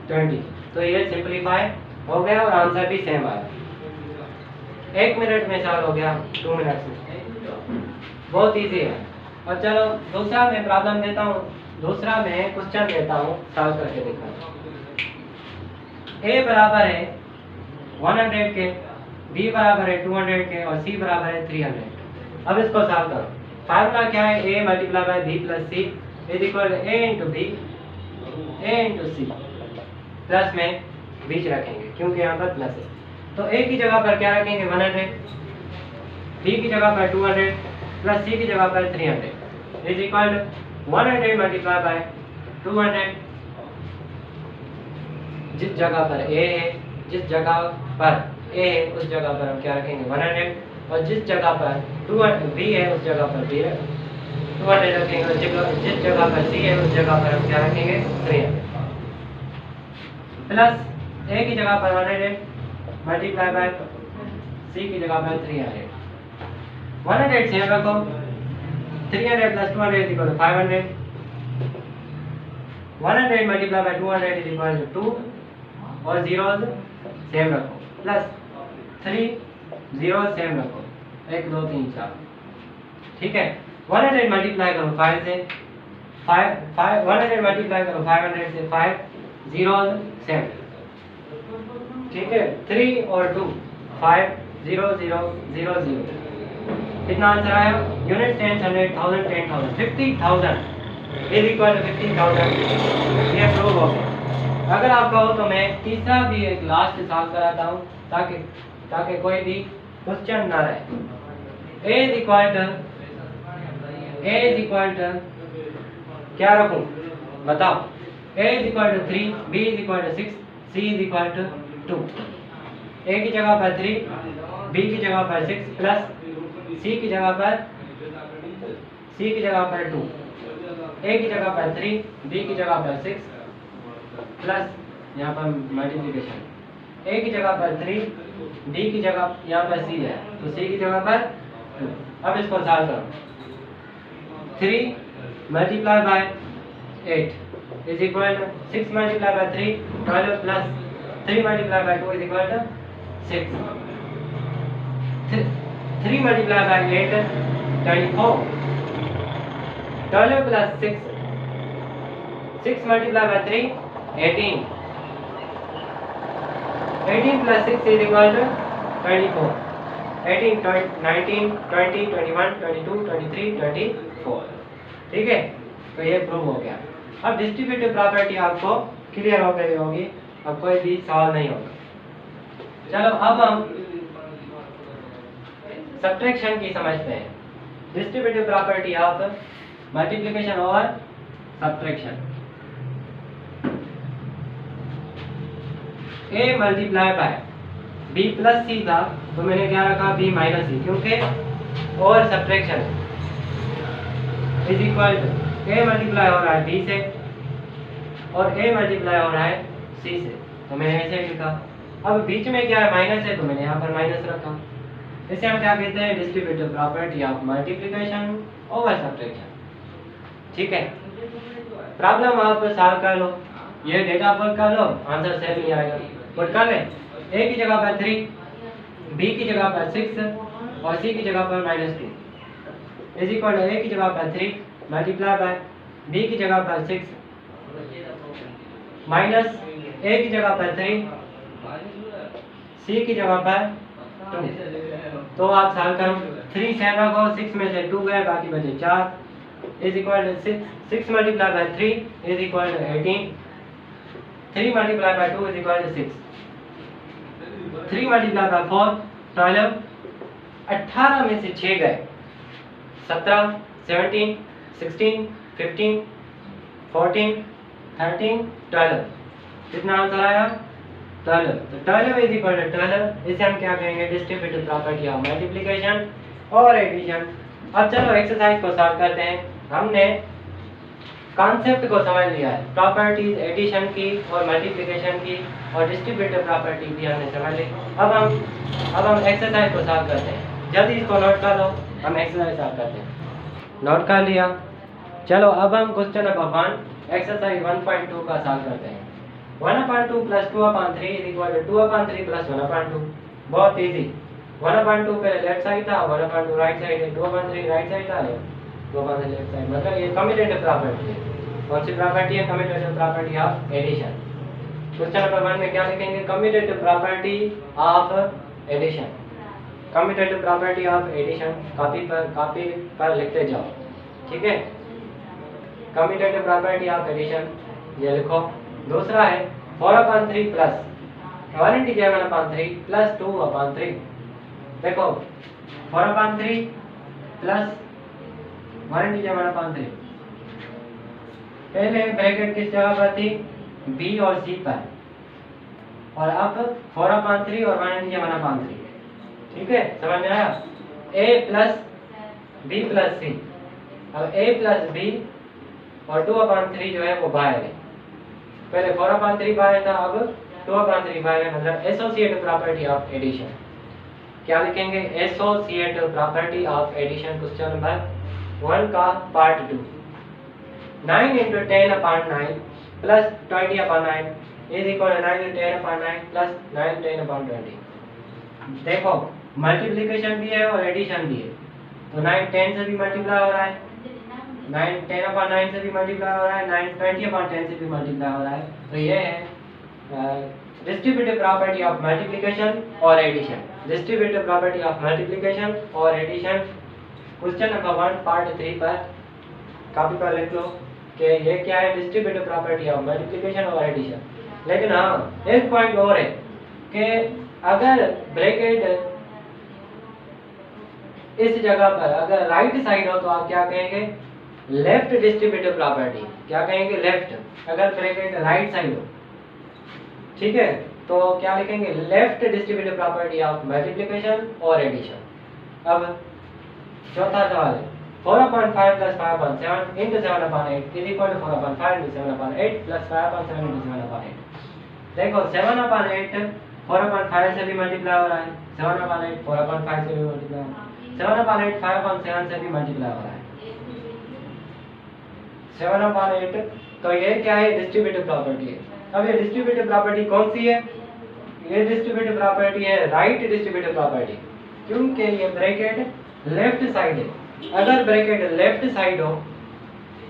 Speaker 1: 20। तो ये simplify हो गया और answer भी same आया। 1 minute में solve हो गया, 2 मिनट में, बहुत इजी है। और चलो दूसरा मैं प्रॉब्लम देता हूँ, दूसरा मैं क्वेश्चन देता हूँ, सॉल्व करके देखा। a बराबर है 100 के, b बराबर है 200 के और c बराबर है 300। अब इसको सॉल्व करो। फार्मूला क्या है, a multiply by b plus c is equal to a into b a into c, plus में बीच रखेंगे क्योंकि यहाँ पर प्लस है। तो a की जगह पर क्या रखेंगे, 100, b की जगह पर 200 प्लस c की जगह पर 300 is equal to 100 multiply by 200। जिस जगह पर a है उस जगह पर हम क्या रखेंगे, 100, और जिस जगह पर b है उस जगह पर 200 रखेंगे, और जिस जगह पर c है उस जगह पर हम क्या रखेंगे, 300 प्लस a की जगह पर 100 मल्टीप्लाई बाय c की जगह पर 300। 100 सेम रखो, 300 plus 200 is equal to 500। 100 multiply by 200 is equal to 2 और जीरोस सेम रखो, प्लस 3 जीरो सेम रखो, 1 2 3 4, ठीक है। 100 मल्टीप्लाई करो 5 से, 100 मल्टीप्लाई करो 500 से, 5 जीरो सेम, ठीक है। 3 और 2 5 0 0 0 0। कितना आंसर आया, यूनिट 10 100 1000 10,000 50,000 इज इक्वल टू 50,000। ये प्रूव हो गया। अगर आप कहो तो मैं तीसरा भी एक लास्ट सॉल्व कराता हूँ ताकि कोई भी क्वेश्चन ना रहे। a इज इक्वल टू क्या रखूं बताओ, a is equal to 3, b is equal to 6, c is equal to 2। a की जगह पर 3, b की जगह पर 6 प्लस c की जगह पर सी की जगह पर 2, ए की जगह पर 3, बी की जगह पर 6 प्लस यहाँ पर मल्टीप्लिकेशन, ए की जगह पर 3, बी की जगह यहाँ पर सी है तो सी की जगह पर 2। अब इसको सॉल्व करो। 3 multiply by 8 is equal to 6 multiply by 3 12 plus 3 multiply by 2 is equal to 6। 3 multiply by 8 24, 12 plus 6, 6 multiply by 3 18, 18 plus 6 is equal to 24, 18 19 20 21 22 23 24। ठीक है, तो ये प्रूव हो गया। अब डिस्ट्रीब्यूटिव प्रॉपर्टी आपको क्लियर हो गई होगी, अब कोई भी सवाल नहीं होगा। चलो अब हम सब्ट्रैक्शन की समझते हैं। डिस्ट्रीब्यूटिव प्रॉपर्टी ऑफ मल्टीप्लिकेशन और subtraction. a multiply by b plus c था तो मैंने क्या रखा b माइनस c, क्योंकि और subtraction is equal to a multiply हो रहा है b से और a मल्टीप्लाई हो रहा है c से, तो मैंने ऐसे लिखा। अब बीच में क्या है माइनस है तो मैंने यहाँ पर माइनस रखा। इसे हम क्या कहते हैं, distributive property of multiplication over subtraction. ठीक है, प्रॉब्लम आप सॉल्व कर लो, ये डेटा पुट कर लो, आंसर सेम ही आएगा। पुट कर ले, a की जगह पर 3, b की जगह पर 6 और c की जगह पर -2 इज इक्वल टू a की जगह पर 3 मल्टीप्लाई बाय b की जगह पर 6 माइनस a की जगह पर 3 c की जगह पर 2। तो आप सॉल्व करो, 3 सेम रखो, 6 में से 2 गए बाकी बचे 4 is equal to 6 multiply by 3 is equal to 18, 3 multiply by 2 is equal to 6, 3 multiply by 4 12, 18 में से 6 गए 17 17 16 15 14 13 12, कितना आंसर आया 12। तो 12 इज इक्वल टू 12, इसे हम क्या कहेंगे, डिस्ट्रीब्यूटिव प्रॉपर्टी ऑफ मल्टीप्लिकेशन और एडिशन। अब चलो एक्सरसाइज को सॉल्व करते हैं। हमने कॉन्सेप्ट को समझ लिया है, प्रॉपर्टीज एडिशन की और मल्टीप्लिकेशन की और डिस्ट्रीब्यूटिव प्रॉपर्टी भी हमने समझ ली। अब हम एक्सरसाइज को सॉल्व करते हैं। जल्दी इसको नोट कर लो, हम एक्सरसाइज सॉल्व करते हैं। नोट कर लिया, चलो अब हम क्वेश्चन नंबर 1 एक्सरसाइज 1.2 का सॉल्व करते हैं। 1/2 plus 2/3 is equal to 2/3 plus 1/2। बहुत इजी, 1/2 पहले लेफ्ट साइड था, 1/2 राइट साइड है, 2/3 राइट साइड था, 2/3 लेफ्ट साइड, मतलब ये कम्यूटेटिव प्रॉपर्टी है। कौन सी प्रॉपर्टी है, commutative property of addition. Question number 1 में क्या लिखेंगे, commutative property of addition, commutative property of addition. Copy पर लिखते जाओ, ठीक है। कम्यूटेटिव प्रॉपर्टी ऑफ एडिशन ये लिखो। दूसरा है 4/3 प्लस 1/3 प्लस 2/3। देखो 4/3 प्लस 1/3, पहले ब्रैकेट किस जगह पर थी, b और c पर, और अब 4/3 और 1/3। ठीक है, समझ में आया। a plus b plus c, अब a प्लस b और 2/3 जो है वो बाहर है। पहले 4/3 बाहर था, अब 2/3 बाहर है, मतलब एसोसिएटिव प्रॉपर्टी ऑफ एडिशन। क्या लिखेंगे, associative property of addition. Question number 1 का part 2। 9 × 10/9 plus 20/9 is equal to 9 × 10/9 plus 9 10/20। देखो मल्टीप्लिकेशन भी है और एडिशन भी है, तो 9 10 से भी मल्टीप्लाई हो रहा है, 9 10/9 से भी मल्टीप्लाई हो रहा है, 9 20/10 से भी मल्टीप्लाई हो रहा है। तो ये है डिस्ट्रीब्यूटिव प्रॉपर्टी ऑफ मल्टीप्लिकेशन और addition. Distributive property of multiplication और एडिशन क्वेश्चन नंबर 1 पार्ट 3 पर कॉपी पर लिख लो कि ये क्या है, डिस्ट्रीब्यूटिव प्रॉपर्टी ऑफ मल्टीप्लिकेशन और एडिशन। लेकिन हाँ, एक पॉइंट और है कि अगर ब्रैकेट इस जगह पर अगर राइट साइड हो तो आप क्या कहेंगे, लेफ्ट डिस्ट्रीब्यूटिव प्रॉपर्टी। क्या कहेंगे, लेफ्ट। अगर ब्रैकेट राइट साइड हो, ठीक है, तो क्या लिखेंगे, left distributive property of multiplication और एडिशन। अब चौथा सवाल है, 4/5 plus 5/7 into 7/8 is equal to 4/5 into 7/8 plus 5/7 into 7/8. देखो 7/8 4/5 से भी मल्टीप्लाई हो रहा है, 7/8 4/5 से भी मल्टीप्लाई हो रहा है, 7/8 5/7 से भी मल्टीप्लाई हो रहा है, 7/8। तो ये क्या है? डिस्ट्रीब्यूटिव प्रॉपर्टी है। अब ये डिस्ट्रीब्यूटिव प्रॉपर्टी कौन सी है? ये डिस्ट्रीब्यूटिव प्रॉपर्टी है राइट डिस्ट्रीब्यूटिव प्रॉपर्टी, क्योंकि ये ब्रैकेट लेफ्ट साइड है। अगर ब्रैकेट लेफ्ट साइड हो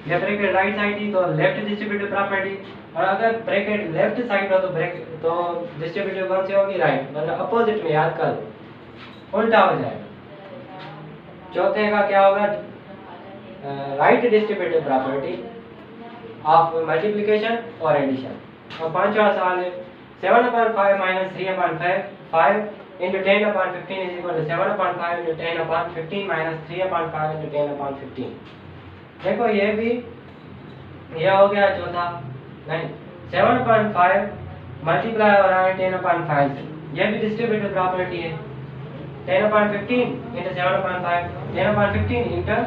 Speaker 1: या ब्रैकेट राइट साइड ही तो लेफ्ट डिस्ट्रीब्यूटिव प्रॉपर्टी, और अगर ब्रैकेट लेफ्ट साइड हो तो डिस्ट्रीब्यूटिव कौन सी होगी? राइट, मतलब अपोजिट में, याद कर, उल्टा हो जाएगा। चौथे का क्या होगा? Right distributive property of multiplication और एडिशन। और पांचवा सवाल है 7/5 minus 3/5 5 into 10/15 is equal to 7/5 into 10/15 minus 3/5 into 10/15। देखो ये भी, ये हो गया चौथा, नहीं 7/5 मल्टीप्लाई हो रहा है 10/5 से, ये भी डिस्ट्रीब्यूटिव प्रॉपर्टी है। 10/15 into 7/5 10/15 into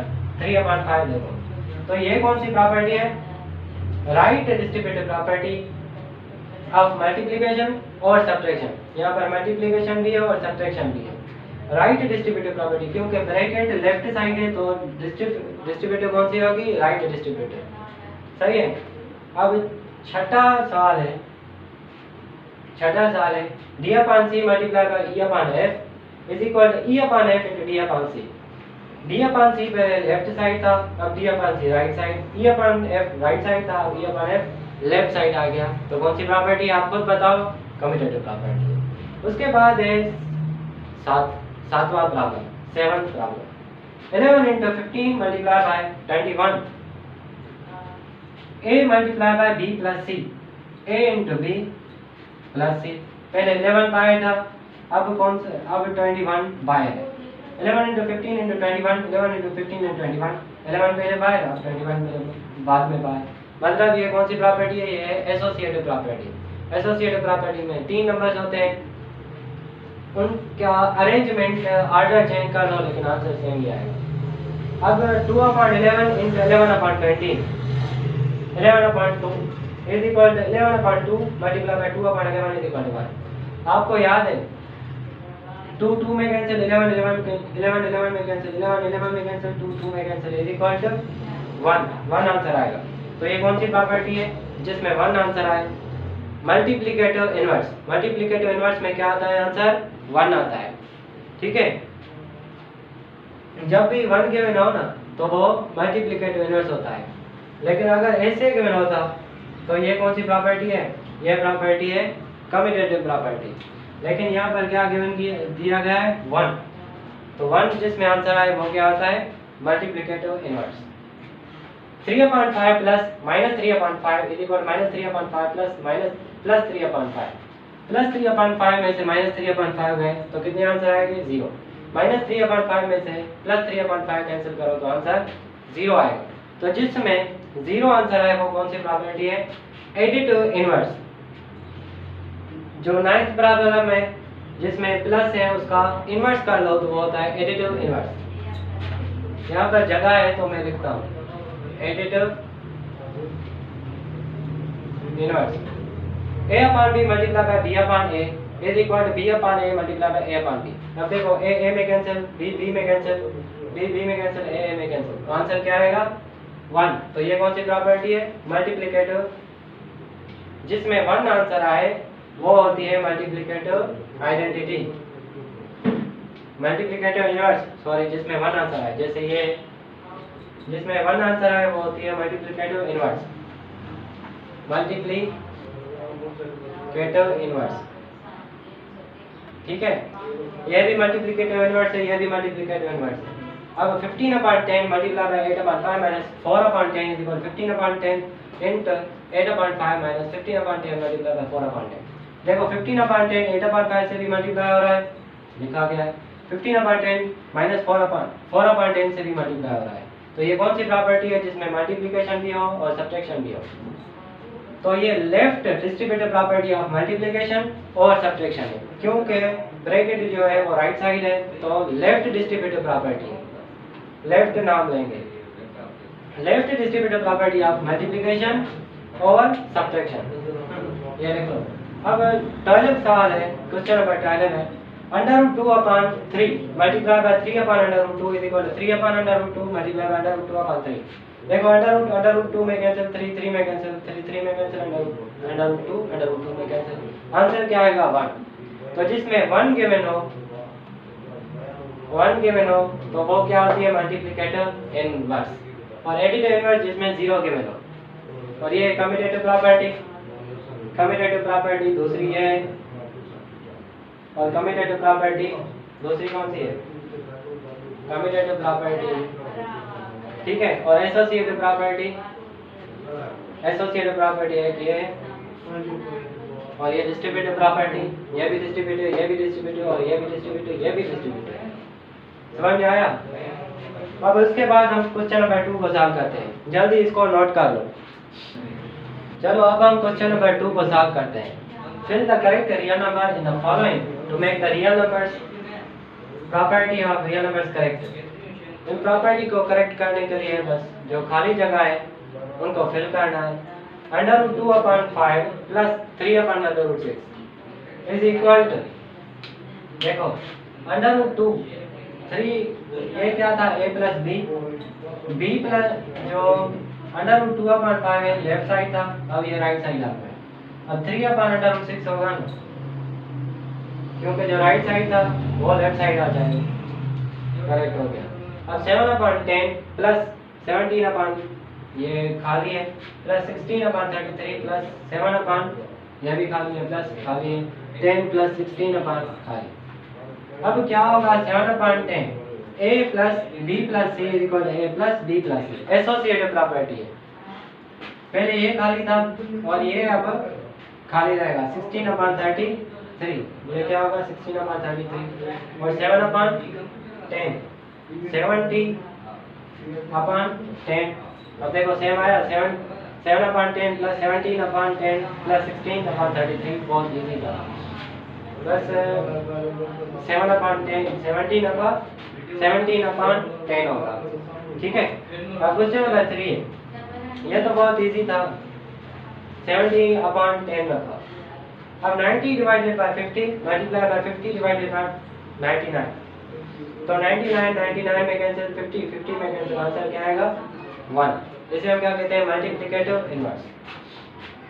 Speaker 1: 3/5 देखो, तो ये कौन सी प्रॉपर्टी है? Right distributive property of multiplication और सब्ट्रैक्शन। यहाँ पर मल्टीप्लिकेशन भी है और सब्ट्रैक्शन भी है। राइट डिस्ट्रीब्यूटिव प्रॉपर्टी, क्योंकि ब्रैकेट लेफ्ट साइड है तो डिस्ट्रीब्यूटिव कौन सी होगी? Right distributive. सही है। अब छठा सवाल है d/c multiply by e/f is equal to e/f into d/c। d/c पहले लेफ्ट साइड था, अब d/c right side, e/f right side था, अब e/f लेफ्ट साइड आ गया। तो कौन सी प्रॉपर्टी आप खुद बताओ? Commutative property. उसके बाद है सातवां problem, 7th problem. 11 into 15 multiply by 21 a multiply by b plus c, a into b plus c। पहले 11 बाय था, अब कौन सा? अब 21 बाय है। 11 into 15 into 21, 11 into 15 into 21, 11 पहले बाय, अब 21 पहले बाद में बाय। मतलब ये कौन सी प्रॉपर्टी है? ये है एसोसिएटिव प्रॉपर्टी। एसोसिएटिव प्रॉपर्टी में 3 नंबर्स होते हैं, उनका अरेंजमेंट ऑर्डर चेंज कर लो लेकिन आंसर सेम ही आएगा। अब 2/11 into 11/20 11/2 is equal to 11/2 multiply by 2/11 is equal to 1। आपको याद है 2 में कैंसिल, 11 में कैंसिल, 11 में कैंसिल, 2 में cancel is equal to 1 answer आएगा। तो ये कौन सी प्रॉपर्टी है जिसमें 1 आंसर आए? Multiplicative inverse. मल्टीप्लिकेटिव इनवर्स में क्या आता है? आंसर 1 आता है। ठीक है, जब भी 1 गिवन हो ना तो वो मल्टीप्लिकेटिव इनवर्स होता है, लेकिन अगर ऐसे गिवन होता तो ये कौन सी प्रॉपर्टी है? ये प्रॉपर्टी है कम्यूटेटिव प्रॉपर्टी। लेकिन यहाँ पर क्या गिवन दिया गया है? 1। तो 1 जिसमें आंसर आए वो क्या होता है? Multiplicative inverse. 3/5 plus minus 3/5 is equal to minus 3/5 plus 3/5। Plus 3/5 में से माइनस 3/5 गए तो कितने आंसर आएंगे? 0। माइनस 3/5 में से प्लस 3/5 कैंसिल करो तो आंसर 0 आएगा। तो जिसमें 0 आंसर है वो कौन सी प्रॉपर्टी है? Additive inverse. जो 9th प्रॉब्लम है जिसमें प्लस है उसका इनवर्स कर लो तो वो होता है एडिटिव इनवर्स। यहाँ पर जगह है तो मैं लिखता हूँ additive inverse. a/b multiply by b/a is equal to b/a multiply by a/b। अब देखो a में कैंसिल, b में कैंसिल, b में कैंसिल, a में कैंसिल, तो आंसर क्या आएगा? 1। तो ये कौन सी प्रॉपर्टी है? मल्टीप्लिकेटिव। जिसमें 1 आंसर आए वो होती है multiplicative identity. Multiplicative inverse, sorry, जिसमें 1 आंसर आए, जैसे ये जिसमें 1 आंसर आए वो होती है मल्टीप्लिकेटिव इनवर्स। मल्टीप्लिकेटिव इनवर्स, ठीक है। ये भी मल्टीप्लिकेटिव इनवर्स है, ये भी मल्टीप्लिकेटिव इनवर्स है। अब 15/10 multiply by 8/5 minus 4/10 is equal 15/10 into 8/5 minus 15/10 multiply by 4/10। देखो 15/10 8/5 से भी मल्टीप्लाई हो रहा है, लिखा गया है। 15/10 माइनस 4/10 से भी मल्टीप्लाई हो रहा है। तो ये कौन सी प्रॉपर्टी है जिसमें मल्टीप्लिकेशन भी हो और सब्ट्रैक्शन भी हो? तो ये left distributive property of multiplication और सब्ट्रैक्शन है, क्योंकि ब्रैकेट जो है वो राइट साइड है तो लेफ्ट डिस्ट्रीब्यूटिव प्रॉपर्टी है। लेफ्ट नाम लेंगे। Left distributive property of multiplication और सब्ट्रैक्शन, ये लिख लो। अब 12 सवाल है, क्वेश्चन नंबर 12 है, under root 2 upon 3 multiply by 3 upon under root 2 is equal to 3 upon under root 2 multiply by under root 2 upon 3। देखो अंडर रूट 2 में कैंसिल, 3 में कैंसिल, 3 में कैंसिल, अंडर रूट 2 में कैंसिल। आंसर क्या आएगा 1। तो जिसमें 1 गिवन हो तो वो क्या होती है मल्टीप्लिकेटर इनवर्स, और एडिटिव इनवर्स जिसमें 0 गिवन हो। और ये कम्यूटेटिव प्रॉपर्टी दूसरी है, और कम्यूटेटिव प्रॉपर्टी दूसरी कौन सी है, कम्यूटेटिव प्रॉपर्टी, ठीक है। और एसोसिएटिव प्रॉपर्टी एक ये है, और ये डिस्ट्रीब्यूटिव प्रॉपर्टी, ये भी डिस्ट्रीब्यूटिव, ये भी डिस्ट्रीब्यूटिव, और ये भी डिस्ट्रीब्यूटिव, ये भी डिस्ट्रीब्यूटिव। समझ में आया? अब उसके बाद हम क्वेश्चन नंबर 2 को सॉल्व करते हैं, जल्दी इसको नोट कर लो। चलो अब हम क्वेश्चन नंबर 2 को सॉल्व करते हैं। Fill the correct real number in the following to make the real numbers property of real numbers correct। In property को करेक्ट करने के लिए बस जो खाली जगह है उनको फिल करना है। Under root 2 upon 5 plus 3 upon under root 6 is equal to, देखो अंडर रूट 2 3 ये क्या था, a प्लस b प्लस जो अंडर रूट 2 अपॉन 5 है लेफ्ट साइड था, अब ये राइट साइड आ गया। अब 3 अपॉन अंडर रूट 6 होगा ना, क्योंकि जो राइट साइड था वो लेफ्ट साइड आ जाएगा, करेक्ट हो गया। अब 7 अपॉन 10 प्लस 17 अपॉन ये खाली है प्लस 16 अपॉन 33 प्लस 7 अपॉन ये भी खाली है प्लस खाली है 10 प्लस 16 अपॉन खाली। अब क्या होगा 7 upon 10 a plus b plus c is equal to a plus b plus c, associative property है। पहले ये खाली था और ये अब खाली रहेगा 16 अपॉन 33, ये क्या होगा 16 अपॉन 33 और 7 अपॉन 10 70 अपॉन 10। अब देखो सेम आया 7 upon 10 plus 17 upon 10 plus 16 upon 33, बहुत इजी था। बस 7 अपॉन 10 17 अपॉन 10 होगा, ठीक है। अब क्वेश्चन नंबर 3 है, ये तो बहुत इजी था, 70 अपॉन 10 रखा। अब 90 divided by 50 multiply by 50 divided by 99, तो 99 में कैंसिल, 50 में कैंसिल, आंसर क्या आएगा 1। इसे हम क्या कहते हैं multiplicative inverse.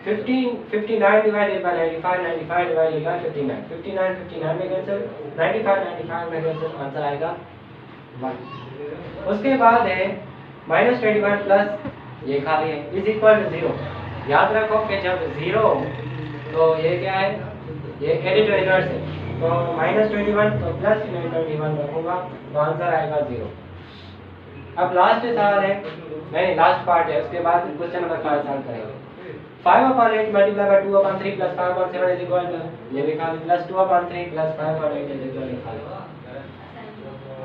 Speaker 1: 59 divided by 95 divided by 59 में कैंसिल, 95 में कैंसिल, आंसर आएगा 1। उसके बाद है -21 प्लस ये खाली है इज इक्वल टू 0। याद रखो कि जब 0 तो ये क्या है, ये एडिटिव इनवर्स है, तो -21 तो प्लस 21 रखूंगा तो आंसर आएगा 0। अब लास्ट सवाल है, नहीं लास्ट पार्ट है, उसके बाद क्वेश्चन नंबर 5 सॉल्व करेंगे। 5 upon 8 multiply by 2 upon 3 plus 5 upon 7 is equal to, ये भी खाली plus 2 upon 3 plus 5 upon 8 is equal to खाली।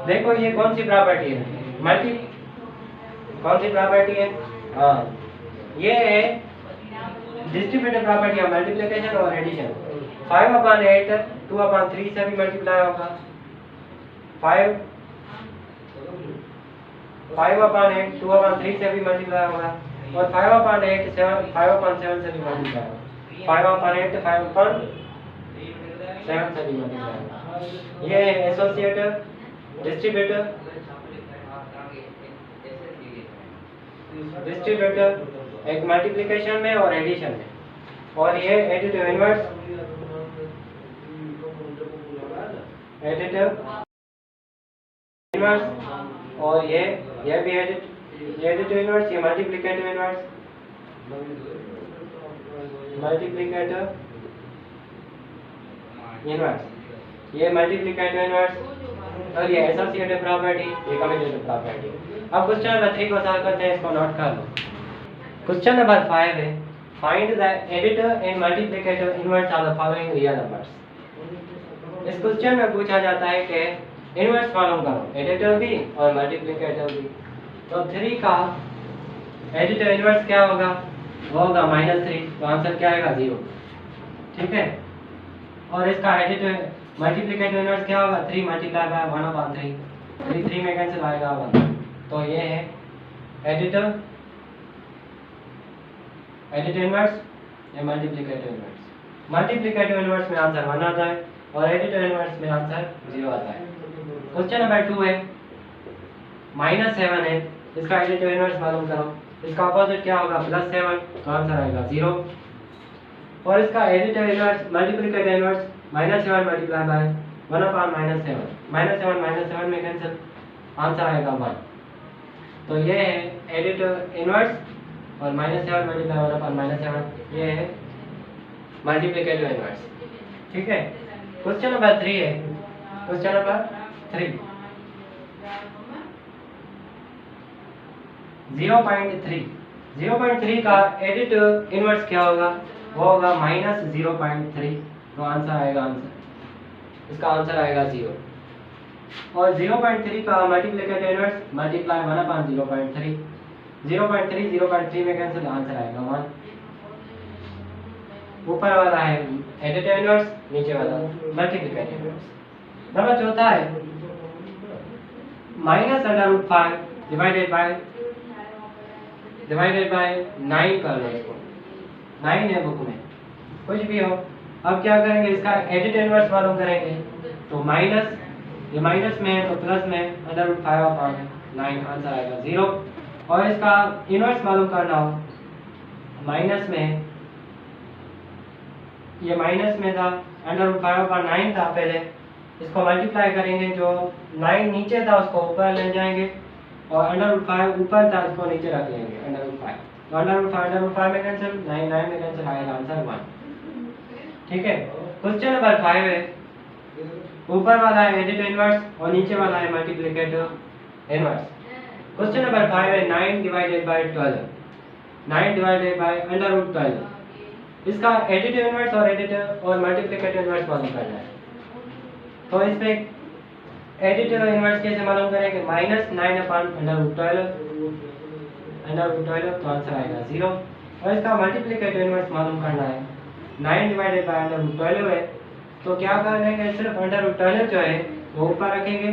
Speaker 1: देखो ये कौन सी प्रॉपर्टी है, कौन सी प्रॉपर्टी है, हाँ ये है डिस्ट्रीब्यूटिव प्रॉपर्टी ऑफ मल्टीप्लिकेशन और एडिशन। 5 अपॉन 8 2 अपॉन 3 से भी मल्टीप्लाई होगा, 5 अपॉन 8 2 अपॉन 3 से भी मल्टीप्लाई होगा, और 5 अपॉन 8 5 अपॉन 7 से भी मल्टीप्लाई होगा, 5 अपॉन 8 5 अपॉन 7 से भी मल्टीप्लाई होगा। ये है एसोसिएटिव, डिस्ट्रीब्यूटिव एक मल्टीप्लिकेशन में और एडिशन में, और ये एडिटिव इनवर्स, और ये भी एडिटिव इनवर्स, ये मल्टीप्लिकेटिव इनवर्स, ये मल्टीप्लिकेटिव इनवर्स, और ये एसोसिएटिव प्रॉपर्टी, ये कम्यूटेटिव प्रॉपर्टी। अब क्वेश्चन नंबर 3 को सॉल्व करते हैं, इसको नोट कर लो। क्वेश्चन नंबर 5 है, find the additive and multiplicative inverse of the following real numbers. इस क्वेश्चन में पूछा जाता है कि इनवर्स मालूम करो, एडिटिव भी और मल्टीप्लिकेटिव भी। तो 3 का एडिटिव इनवर्स क्या होगा, वो होगा -3, तो आंसर क्या आएगा 0, ठीक है। और इसका एडिटिव मल्टीप्लिकेटिव इनवर्स क्या होगा, 3 मल्टीप्लाई बाय 1/3, 3 में कैंसिल आएगा 1, तो ये है एडिटिव इनवर्स या मल्टीप्लिकेटिव इनवर्स। मल्टीप्लिकेटिव इनवर्स में आंसर 1 आता है और एडिटिव इनवर्स में आंसर 0 आता है। क्वेश्चन नंबर 2 है -7 है, इसका एडिटिव इनवर्स मालूम करो। इसका अपोजिट क्या होगा +7, तो आंसर आएगा 0। और इसका additive inverse multiplicative inverse -7 multiply by 1/-7, -7 में कैंसिल, आंसर आएगा 1। तो ये है एडिटिव इनवर्स और -7 मल्टीप्लाई 1/-7, ये है मल्टीप्लिकेटिव इनवर्स। ठीक है। क्वेश्चन नंबर 3 है, क्वेश्चन नंबर 3 0.3 का एडिटिव इनवर्स क्या होगा, वो होगा -0.3, तो आंसर आएगा इसका आंसर आएगा 0। और 0.3 का मल्टीप्लिकेटिव इनवर्स मल्टीप्लाई 1/0.3, 0.3 में कैंसिल, आंसर आएगा 1। ऊपर वाला है एडिटिव इनवर्स, नीचे वाला मल्टीप्लिकेटिव इनवर्स। नंबर चौथा है -√5 डिवाइडेड बाय 9 कर लो इसको, 9 है बुक में, कुछ भी हो। अब क्या करेंगे, इसका एडिटिव इनवर्स मालूम करेंगे, तो ये माइनस में है तो प्लस में √5/9, आंसर आएगा 0। और इसका इनवर्स मालूम करना हो, माइनस में, ये माइनस में था, √5/9 था पहले, इसको मल्टीप्लाई करेंगे, जो 9 नीचे था उसको ऊपर ले जाएंगे और √5 ऊपर था उसको नीचे रख लेंगे, √5, तो √5 में कैंसिल, 9 में कैंसिल, आएगा आंसर 1। ठीक है। क्वेश्चन नंबर 5 है, ऊपर वाला है एडिटिव इनवर्स और नीचे वाला है मल्टीप्लिकेटिव इनवर्स। क्वेश्चन नंबर 5 है 9 डिवाइडेड बाय 12, 9 डिवाइडेड बाय √12। इसका एडिटिव इनवर्स और मल्टीप्लिकेटिव इनवर्स मालूम करना है। तो इसमें एडिटिव इनवर्स कैसे मालूम करेंगे, -9/√12, तो आंसर आएगा 0। और इसका मल्टीप्लिकेटिव इनवर्स मालूम करना है, 9 डिवाइडेड बाय √12 है, तो क्या करेंगे, सिर्फ √12 जो है वो ऊपर रखेंगे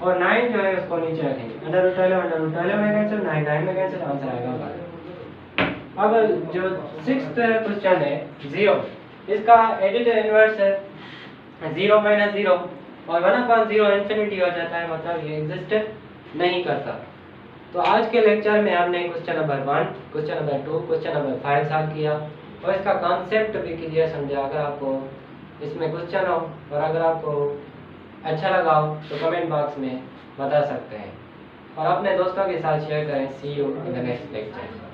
Speaker 1: और 9 जो है उसको नीचे रखेंगे, √12 में कैंसिल, 9 में कैंसिल, आंसर आएगा 1। अब जो 6th क्वेश्चन है 0, इसका एडिटिव इनवर्स है 0 - 0 और 1/0 इन्फिनिटी हो जाता है, मतलब ये एग्जिस्ट नहीं करता। तो आज के लेक्चर में हमने question number 1, question number 2, question number 5 solve किया और इसका कॉन्सेप्ट भी क्लियर समझा। अगर आपको इसमें क्वेश्चन हो और अगर आपको अच्छा लगा हो तो कमेंट बॉक्स में बता सकते हैं और अपने दोस्तों के साथ शेयर करें। See you in the next lecture.